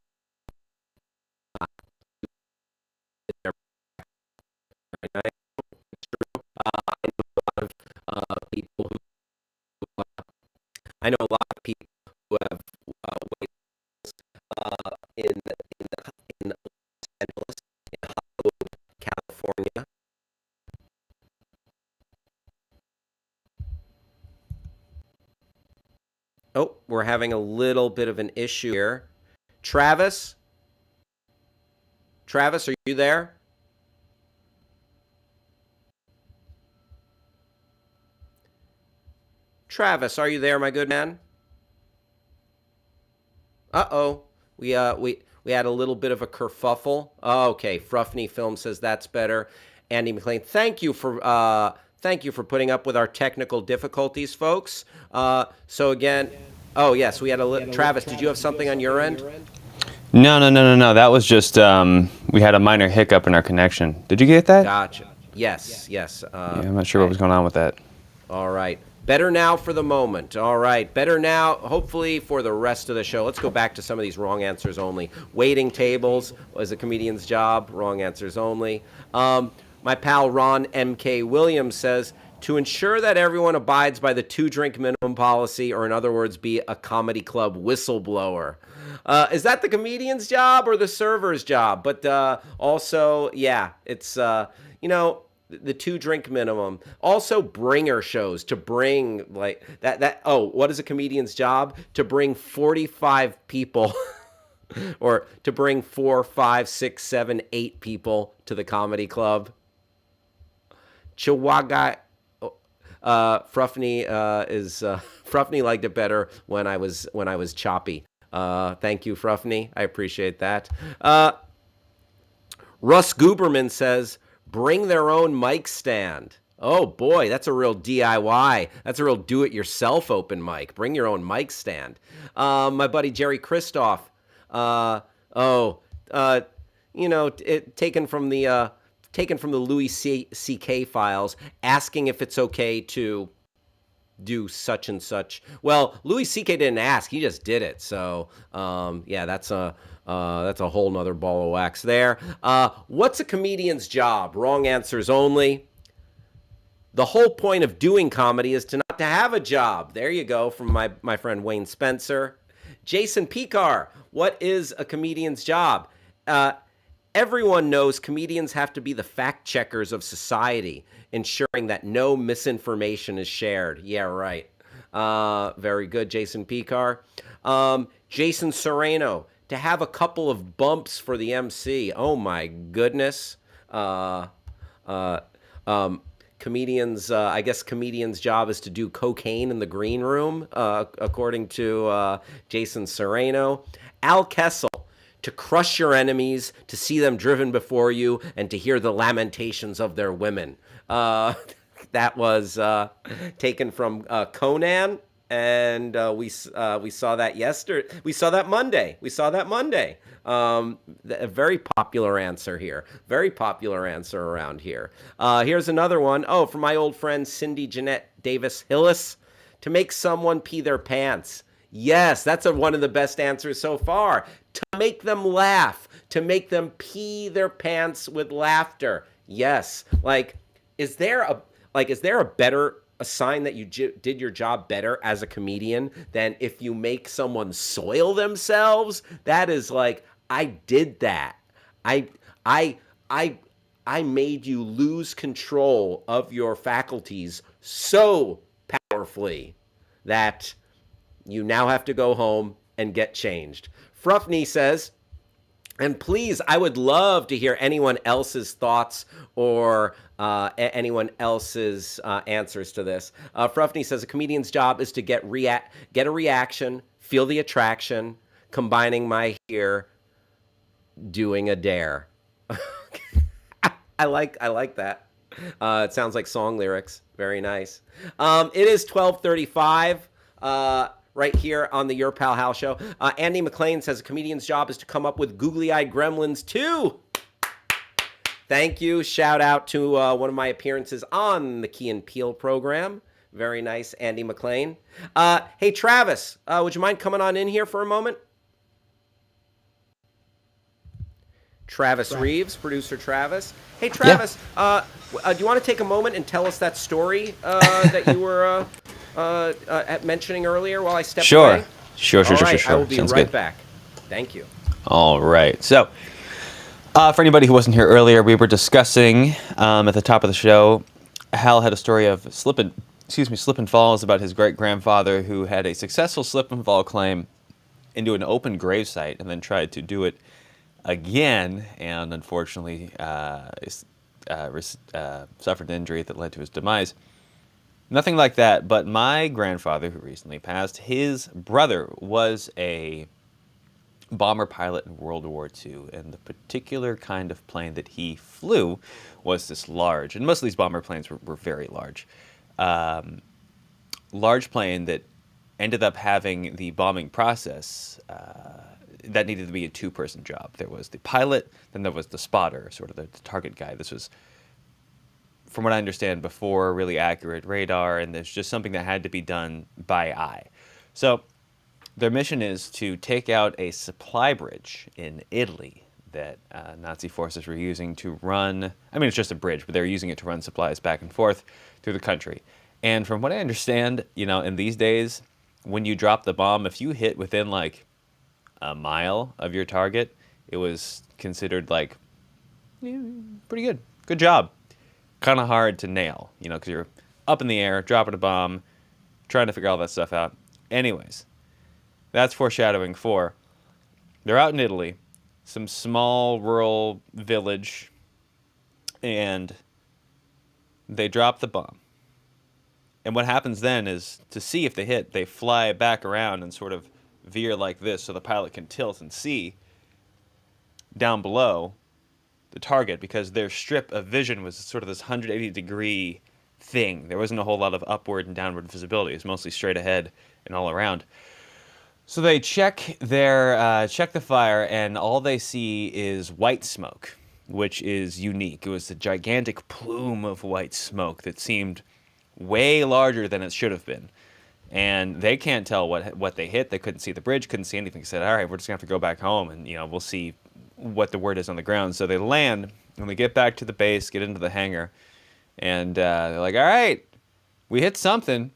I know a lot of people who have in Los Angeles, in Hollywood, California. Oh, we're having a little bit of an issue here. Travis, are you there? Travis, are you there, my good man? Uh-oh. We had a little bit of a kerfuffle. Oh, okay. Fruffney Film says that's better. Andy McLean, thank you for putting up with our technical difficulties, folks. So again, oh yes, we had Travis, did you have something on your end? No. That was just we had a minor hiccup in our connection. Did you get that? Gotcha. Yes. Yeah, I'm not sure what was going on with that. All right. Better now for the moment. All right. Better now, hopefully, for the rest of the show. Let's go back to some of these wrong answers only. Waiting tables was a comedian's job. Wrong answers only. My pal Ron M.K. Williams says, to ensure that everyone abides by the 2-drink minimum policy, or in other words, be a comedy club whistleblower. Is that the comedian's job or the server's job? But also, yeah, it's, the 2-drink minimum. Also, bringer shows, to bring like that. Oh, what is a comedian's job? To bring 45 people or to bring 4, 5, 6, 7, 8 people to the comedy club. Chihuahua. Fruffney Fruffney liked it better when I was choppy. Thank you, Fruffney. I appreciate that. Russ Guberman says, bring their own mic stand. Oh boy, that's a real DIY. That's a real do-it-yourself open mic. Bring your own mic stand. My buddy Jerry Christoph. Taken from the Louis C.K. files, asking if it's okay to do such and such. Well, Louis C.K. didn't ask; he just did it. So, that's a whole nother ball of wax there. What's a comedian's job? Wrong answers only. The whole point of doing comedy is to not to have a job. There you go, from my friend Wayne Spencer. Jason Picar, what is a comedian's job? Everyone knows comedians have to be the fact checkers of society, ensuring that no misinformation is shared. Yeah, right. Very good, Jason Picar. Jason Serrano, to have a couple of bumps for the MC. Oh my goodness. Comedians, I guess comedian's job is to do cocaine in the green room, according to Jason Serrano. Al Kessel, to crush your enemies, to see them driven before you, and to hear the lamentations of their women. That was taken from Conan, and we saw that yesterday. We saw that Monday. A very popular answer here. Very popular answer around here. Here's another one. Oh, from my old friend Cindy Jeanette Davis Hillis, to make someone pee their pants. Yes, that's one of the best answers so far. To make them laugh, to make them pee their pants with laughter. Yes. Is there a better a sign that you did your job better as a comedian than if you make someone soil themselves? That is I did that. I made you lose control of your faculties so powerfully that you now have to go home and get changed. Fruffney says, and please, I would love to hear anyone else's thoughts or anyone else's answers to this. Fruffney says a comedian's job is to get a reaction, feel the attraction, combining my ear, doing a dare. I like that. It sounds like song lyrics. Very nice. It is 12:35. Right here on the Your Pal Hal Show. Andy McLean says a comedian's job is to come up with googly-eyed gremlins too. Thank you. Shout out to one of my appearances on the Key and Peele program. Very nice, Andy McLean. Hey, Travis, would you mind coming on in here for a moment? Travis Reeves, producer Travis. Hey, Travis, do you want to take a moment and tell us that story that you were mentioning earlier while I stepped away? Sure. I will be Sounds right good. back. Thank you. All right. So, for anybody who wasn't here earlier, we were discussing at the top of the show, Hal had a story of slip and falls about his great-grandfather who had a successful slip and fall claim into an open gravesite and then tried to do it again, and unfortunately suffered an injury that led to his demise. Nothing like that, but my grandfather, who recently passed, his brother was a bomber pilot in World War II, and the particular kind of plane that he flew was this large, and most of these bomber planes were very large, large plane that ended up having the bombing process that needed to be a two-person job. There was the pilot, then there was the spotter, sort of the target guy. This was from what I understand, before really accurate radar, and there's just something that had to be done by eye. So their mission is to take out a supply bridge in Italy that Nazi forces were using to run, I mean, it's just a bridge, but they're using it to run supplies back and forth through the country. And from what I understand, in these days, when you drop the bomb, if you hit within like a mile of your target, it was considered like pretty good. Good job. Kind of hard to nail, because you're up in the air, dropping a bomb, trying to figure all that stuff out. Anyways, that's foreshadowing for they're out in Italy, some small rural village, and they drop the bomb. And what happens then is, to see if they hit, they fly back around and sort of veer like this so the pilot can tilt and see down below the target, because their strip of vision was sort of this 180-degree thing. There wasn't a whole lot of upward and downward visibility. It was mostly straight ahead and all around. So they check the fire, and all they see is white smoke, which is unique. It was a gigantic plume of white smoke that seemed way larger than it should have been. And they can't tell what they hit. They couldn't see the bridge, couldn't see anything. They said, all right, we're just going to have to go back home, and we'll see what the word is on the ground. So they land, and they get back to the base, get into the hangar, and they're like, all right, we hit something.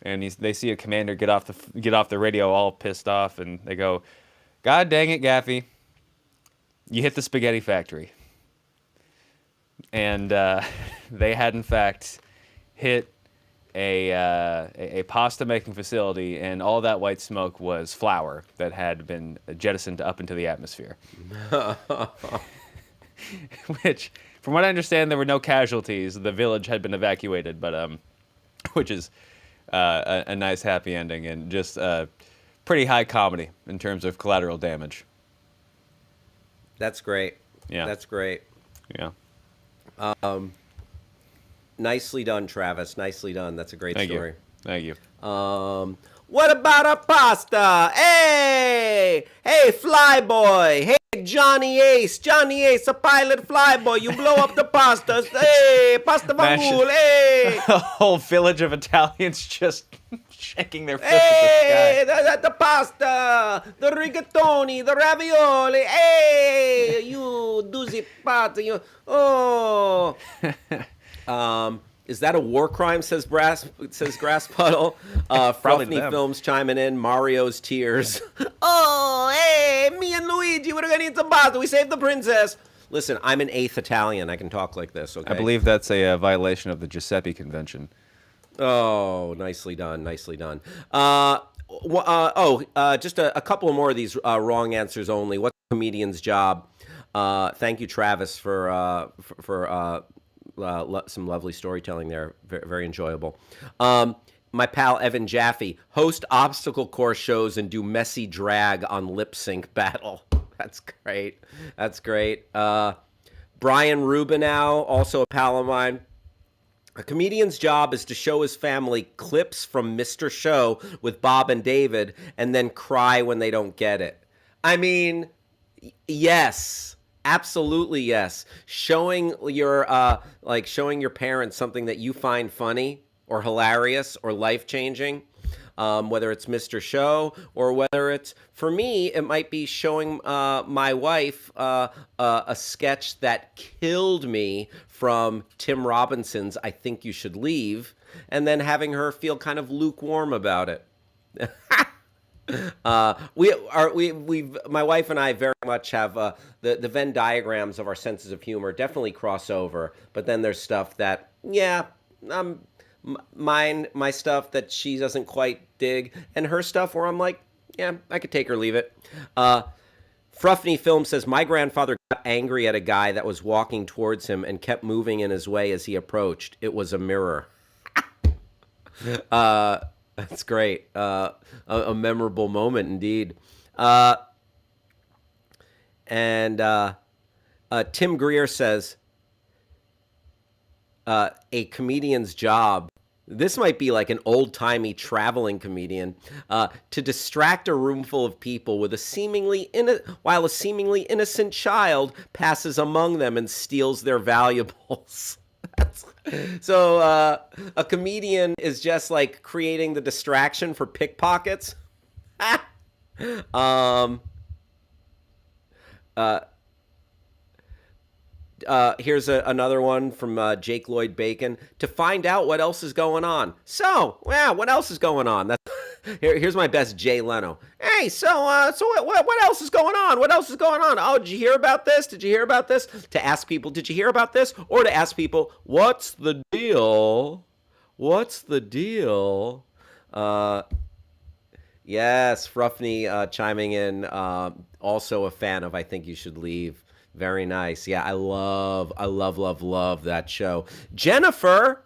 And they see a commander get off the radio all pissed off, and they go, God dang it, Gaffy, you hit the spaghetti factory. And they had, in fact, hit a pasta making facility, and all that white smoke was flour that had been jettisoned up into the atmosphere. Which, from what I understand, there were no casualties. The village had been evacuated, but which is a nice happy ending, and just pretty high comedy in terms of collateral damage. That's great. Yeah. That's great. Yeah. Nicely done, Travis. Nicely done. That's a great story. Thank you. What about a pasta? Hey, Flyboy. Hey, Johnny Ace, a pilot Flyboy. You blow up the pastas. Hey, pasta vangul. Hey. A whole village of Italians just shaking their fists at the sky. The pasta, the rigatoni, the ravioli. Hey, you doozy pasta. You. Oh. Is that a war crime? Says Grass Puddle. Fluffy Films chiming in. Mario's tears. Oh, hey, me and Luigi, we're gonna eat some pasta. We saved the princess. Listen, I'm an 8th Italian. I can talk like this. Okay. I believe that's a violation of the Giuseppe Convention. Oh, nicely done. Nicely done. Just a couple more of these wrong answers only. What's a comedian's job? Thank you, Travis, for some lovely storytelling there. Very, very enjoyable. My pal Evan Jaffe, host obstacle course shows and do messy drag on lip sync battle. That's great. That's great. Brian Rubinow, also a pal of mine. A comedian's job is to show his family clips from Mr. Show with Bob and David and then cry when they don't get it. I mean, yes. Absolutely, yes. Showing your parents something that you find funny or hilarious or life-changing, whether it's Mr. Show or whether it's, for me, it might be showing my wife a sketch that killed me from Tim Robinson's I Think You Should Leave, and then having her feel kind of lukewarm about it. My wife and I very much have the Venn diagrams of our senses of humor definitely cross over, but then there's stuff that my stuff that she doesn't quite dig, and her stuff where I'm like, yeah, I could take or leave it. Fruffney Film says, my grandfather got angry at a guy that was walking towards him and kept moving in his way as he approached. It was a mirror. That's great. A memorable moment indeed. And Tim Greer says, a comedian's job, this might be like an old-timey traveling comedian, to distract a room full of people with while a seemingly innocent child passes among them and steals their valuables. So a comedian is just like creating the distraction for pickpockets. um, uh, here's another one from Jake Lloyd Bacon. To find out what else is going on. So, yeah, what else is going on? That's here's my best Jay Leno. Hey, so what else is going on? What else is going on? Oh, did you hear about this? Did you hear about this? To ask people, did you hear about this? Or to ask people, what's the deal? What's the deal? Yes, Fruffney chiming in. Also a fan of I Think You Should Leave. Very nice. Yeah, I love that show. Jennifer,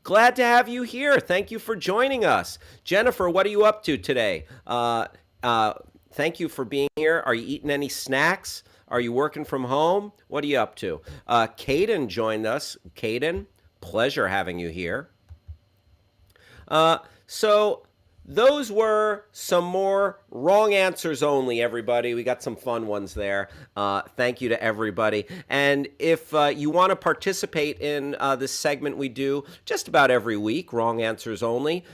glad to have you here. Thank you for joining us. Jennifer, what are you up to today? Thank you for being here. Are you eating any snacks? Are you working from home? What are you up to? Caden joined us. Caden, pleasure having you here. So those were some more wrong answers only, everybody. We got some fun ones there. Thank you to everybody. And if you want to participate in this segment we do just about every week, wrong answers only,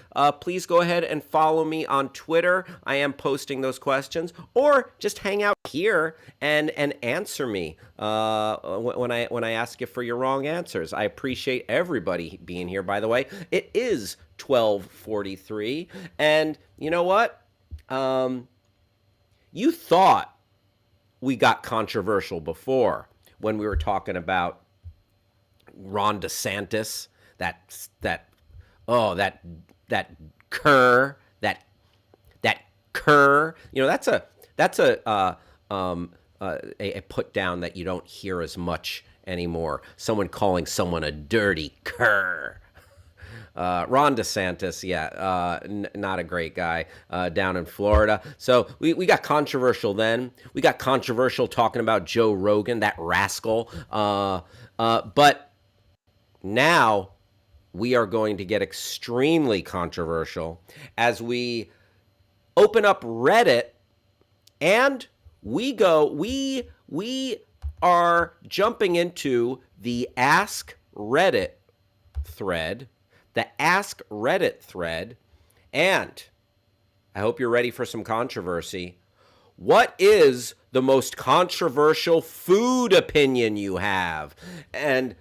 please go ahead and follow me on Twitter. I am posting those questions. Or just hang out here and answer me when I ask you for your wrong answers. I appreciate everybody being here, by the way. It is 12:43, and you know what? You thought we got controversial before when we were talking about Ron DeSantis, that cur. You know, that's a put down that you don't hear as much anymore. Someone calling someone a dirty cur. Ron DeSantis, not a great guy down in Florida. So we got controversial then. We got controversial talking about Joe Rogan, that rascal. But now we are going to get extremely controversial as we open up Reddit and we are jumping into the Ask Reddit thread. The Ask Reddit thread, and I hope you're ready for some controversy. What is the most controversial food opinion you have? And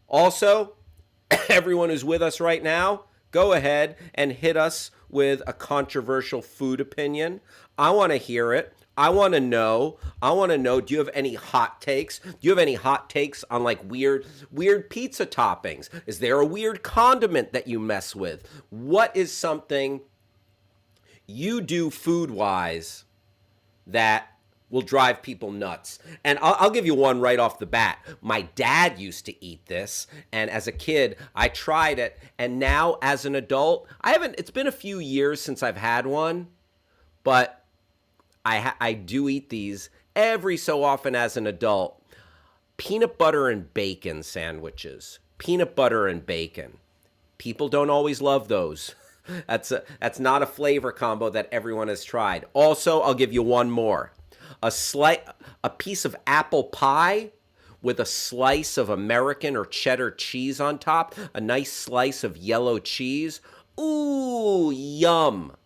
also, everyone who's with us right now, go ahead and hit us with a controversial food opinion. I want to hear it. I want to know, do you have any hot takes? Do you have any hot takes on like weird pizza toppings? Is there a weird condiment that you mess with? What is something you do food-wise that will drive people nuts? And I'll give you one right off the bat. My dad used to eat this, and as a kid, I tried it, and now as an adult, it's been a few years since I've had one, but I do eat these every so often as an adult. Peanut butter and bacon sandwiches. Peanut butter and bacon. People don't always love those. That's not a flavor combo that everyone has tried. Also, I'll give you one more. A piece of apple pie with a slice of American or cheddar cheese on top. A nice slice of yellow cheese. Ooh, yum.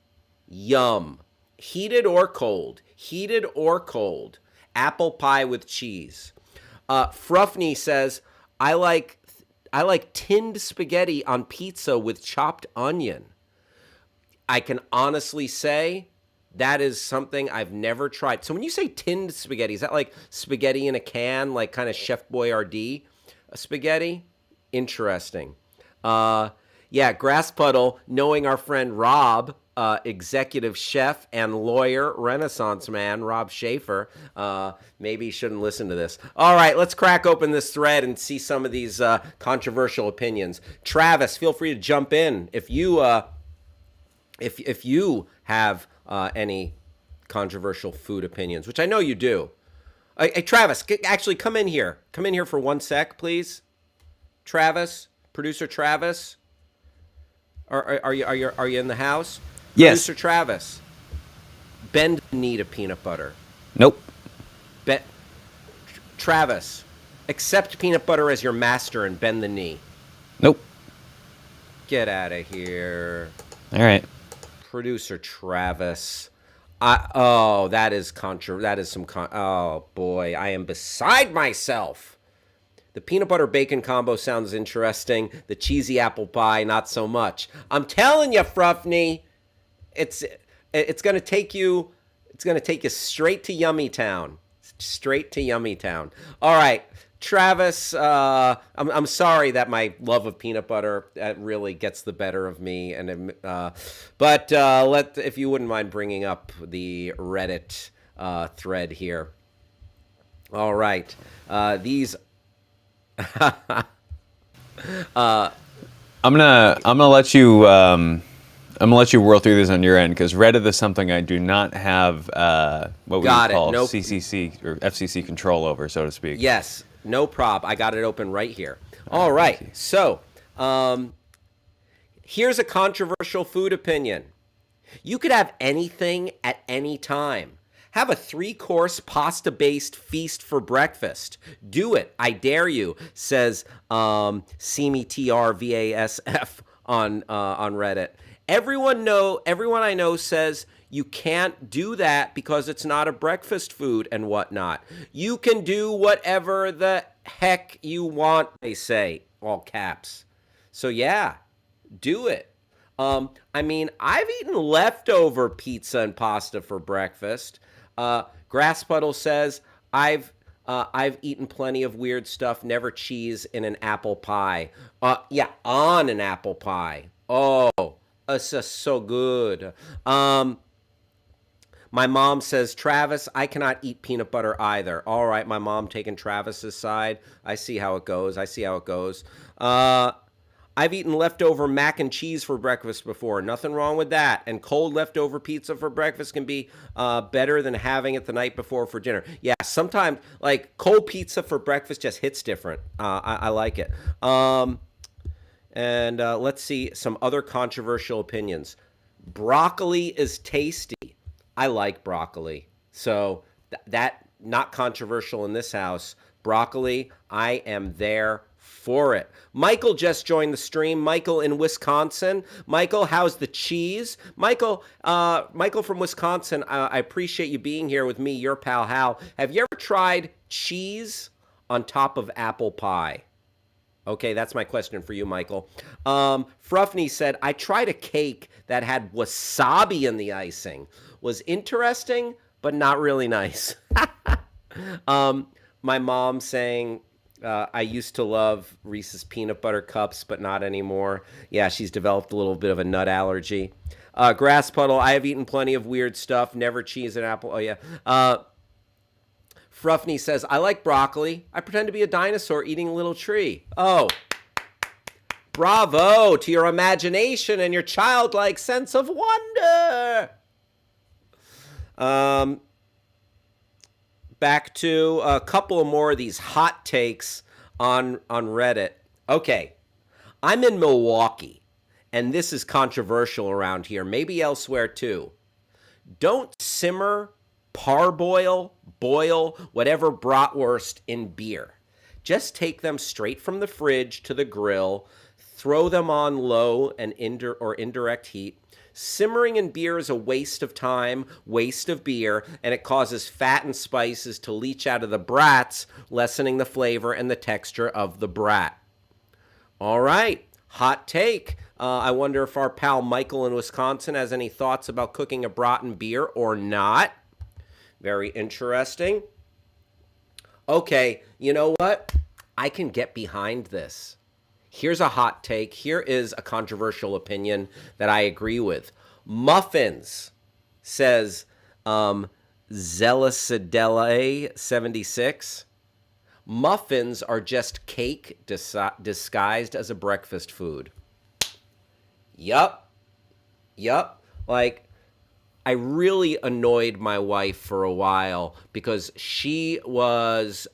Yum. Heated or cold. Apple pie with cheese. Fruffney says, I like tinned spaghetti on pizza with chopped onion. I can honestly say that is something I've never tried. So when you say tinned spaghetti, is that like spaghetti in a can, like kind of Chef Boyardee spaghetti? Interesting. Grass Puddle, knowing our friend Rob, executive chef and lawyer, Renaissance man, Rob Schaefer. Maybe you shouldn't listen to this. All right, let's crack open this thread and see some of these controversial opinions. Travis, feel free to jump in if you have any controversial food opinions, which I know you do. Hey, Travis, actually come in here. Come in here for 1 sec, please. Travis, producer Travis, are you in the house? Yes. Producer Travis, bend the knee to peanut butter. Nope. Travis, accept peanut butter as your master and bend the knee. Nope. Get out of here. All right. Producer Travis. That is oh boy, I am beside myself. The peanut butter bacon combo sounds interesting. The cheesy apple pie, not so much. I'm telling you, Fruffney, it's gonna take you straight to Yummy Town. Straight to Yummy Town. All right. Travis, I'm sorry that my love of peanut butter really gets the better of me, but if you wouldn't mind bringing up the Reddit thread here. All right, these. I'm gonna let you whirl through this on your end, because Reddit is something I do not have what we would call CCC or FCC control over, so to speak. Yes. No prob. I got it open right here. All right. So, here's a controversial food opinion. You could have anything at any time. Have a 3-course pasta-based feast for breakfast. Do it. I dare you, says CMETRVASF on Reddit. Everyone I know says you can't do that because it's not a breakfast food and whatnot. You can do whatever the heck you want, they say, all caps. So yeah, do it. I mean, I've eaten leftover pizza and pasta for breakfast. Grass Puddle says, I've eaten plenty of weird stuff, never cheese in an apple pie. Yeah, on an apple pie. Oh, it's just so good. My mom says, Travis, I cannot eat peanut butter either. All right, my mom taking Travis's side. I see how it goes. I've eaten leftover mac and cheese for breakfast before. Nothing wrong with that. And cold leftover pizza for breakfast can be better than having it the night before for dinner. Yeah, sometimes, like, cold pizza for breakfast just hits different. I like it. And let's see some other controversial opinions. Broccoli is tasty. I like broccoli. So that not controversial in this house. Broccoli, I am there for it. Michael just joined the stream. Michael in Wisconsin. Michael, how's the cheese? Michael from Wisconsin, I appreciate you being here with me, your pal Hal. Have you ever tried cheese on top of apple pie? Okay, that's my question for you, Michael. Fruffney said, I tried a cake that had wasabi in the icing. Was interesting, but not really nice. My mom saying, I used to love Reese's peanut butter cups, but not anymore. Yeah, she's developed a little bit of a nut allergy. Grass Puddle, I have eaten plenty of weird stuff, never cheese and apple. Oh, yeah. Fruffney says, I like broccoli. I pretend to be a dinosaur eating a little tree. Oh, bravo to your imagination and your childlike sense of wonder. Back to a couple of more of these hot takes on Reddit. Okay, I'm in Milwaukee, and this is controversial around here, maybe elsewhere too. Don't simmer, parboil, boil, whatever bratwurst in beer. Just take them straight from the fridge to the grill, throw them on low and indirect heat. Simmering in beer is a waste of time, waste of beer, and it causes fat and spices to leach out of the brats, lessening the flavor and the texture of the brat. All right, hot take. I wonder if our pal Michael in Wisconsin has any thoughts about cooking a brat in beer or not. Very interesting. Okay, you know what? I can get behind this. Here's a hot take. Here is a controversial opinion that I agree with. Muffins, says Zelicidele76. Muffins are just cake disguised as a breakfast food. Yup. Like, I really annoyed my wife for a while because she was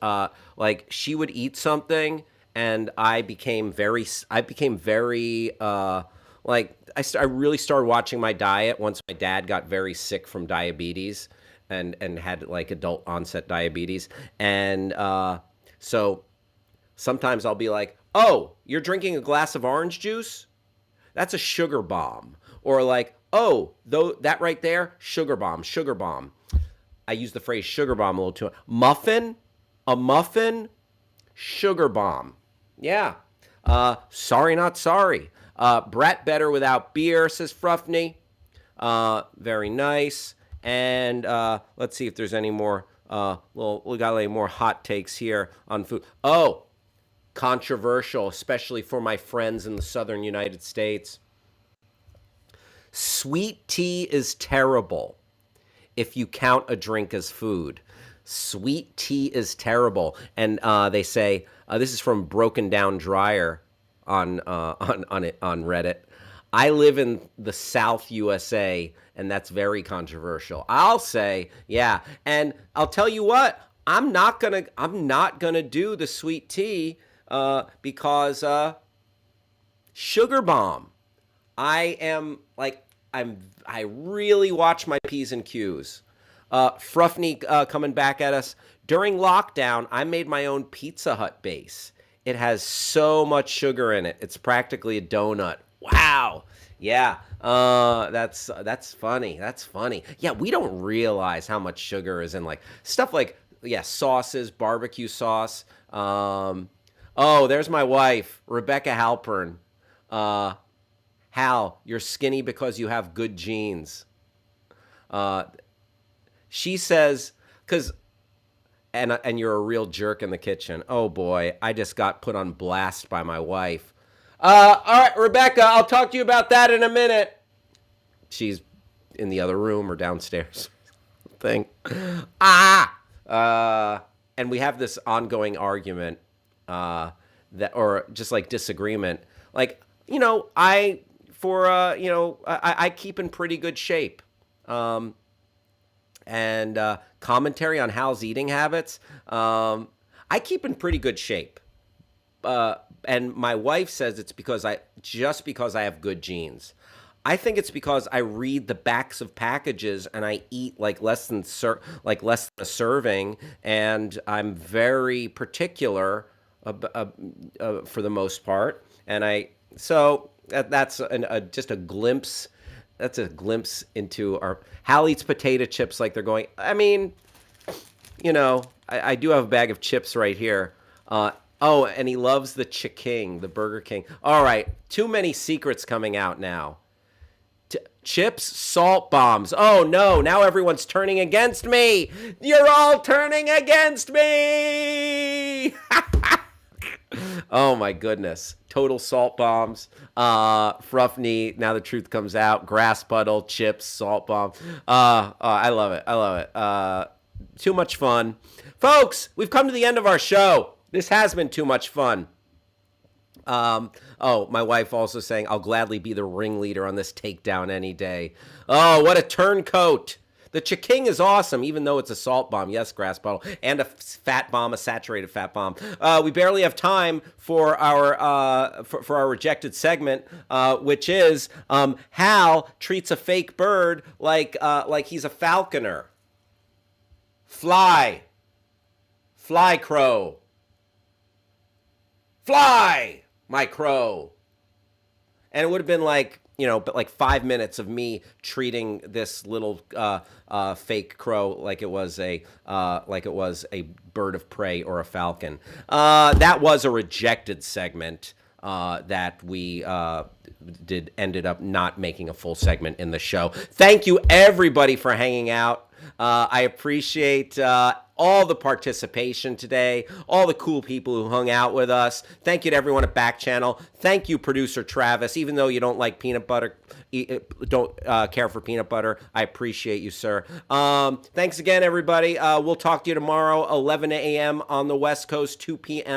she would eat something and I became very I really started watching my diet once my dad got very sick from diabetes and had like adult onset diabetes. And so Sometimes I'll be like, oh, you're drinking a glass of orange juice? That's a sugar bomb. Or like, oh, though that right there, sugar bomb, sugar bomb. I use the phrase sugar bomb a little too much. Muffin, a muffin, sugar bomb. Yeah. Sorry, not sorry. Brat better without beer, says Fruffney. Very nice. And let's see if there's any more. We got any more hot takes here on food. Oh, controversial, especially for my friends in the southern United States. Sweet tea is terrible if you count a drink as food. Sweet tea is terrible. And they say, this is from Broken Down Dryer on Reddit. I live in the South USA, and that's very controversial. I'll say, yeah. And I'll tell you what, I'm not gonna do the sweet tea because sugar bomb. I really watch my P's and Q's. Fruffney coming back at us. During lockdown, I made my own Pizza Hut base. It has so much sugar in it. It's practically a donut. Wow. Yeah. That's funny. That's funny. Yeah, we don't realize how much sugar is in like stuff like sauces, barbecue sauce. There's my wife, Rebecca Halpern. Hal, you're skinny because you have good genes. She says, and you're a real jerk in the kitchen. Oh boy, I just got put on blast by my wife. All right, Rebecca, I'll talk to you about that in a minute. She's in the other room or downstairs. Thing. And we have this ongoing argument, or just like disagreement. Like, I keep in pretty good shape. And commentary on Hal's eating habits. I keep in pretty good shape. And my wife says it's because I have good genes. I think it's because I read the backs of packages and I eat like less than a serving, and I'm very particular for the most part. And that's just a glimpse. That's a glimpse into our. Hal eats potato chips like they're going. I mean, I do have a bag of chips right here. And he loves the Chiking, the Burger King. All right, too many secrets coming out now. Chips, salt bombs. Oh no, now everyone's turning against me. You're all turning against me. Oh my goodness. Total salt bombs. Fruffney, now the truth comes out. Grass puddle, chips, salt bomb. I love it. I love it. Too much fun. Folks, we've come to the end of our show. This has been too much fun. My wife also saying, I'll gladly be the ringleader on this takedown any day. Oh, what a turncoat. The Chiking is awesome, even though it's a salt bomb. Yes, grass bottle. And a fat bomb, a saturated fat bomb. We barely have time for our rejected segment, which is Hal treats a fake bird like he's a falconer. Fly crow. Fly, my crow. And it would have been like, but like 5 minutes of me treating this little fake crow like it was a bird of prey or a falcon. That was a rejected segment that we ended up not making a full segment in the show. Thank you everybody for hanging out. I appreciate all the participation today, all the cool people who hung out with us. Thank you to everyone at Backchannel. Thank you, producer Travis. Even though you don't like peanut butter, don't care for peanut butter, I appreciate you, sir. Thanks again, everybody. We'll talk to you tomorrow, 11 a.m. on the West Coast, 2 p.m.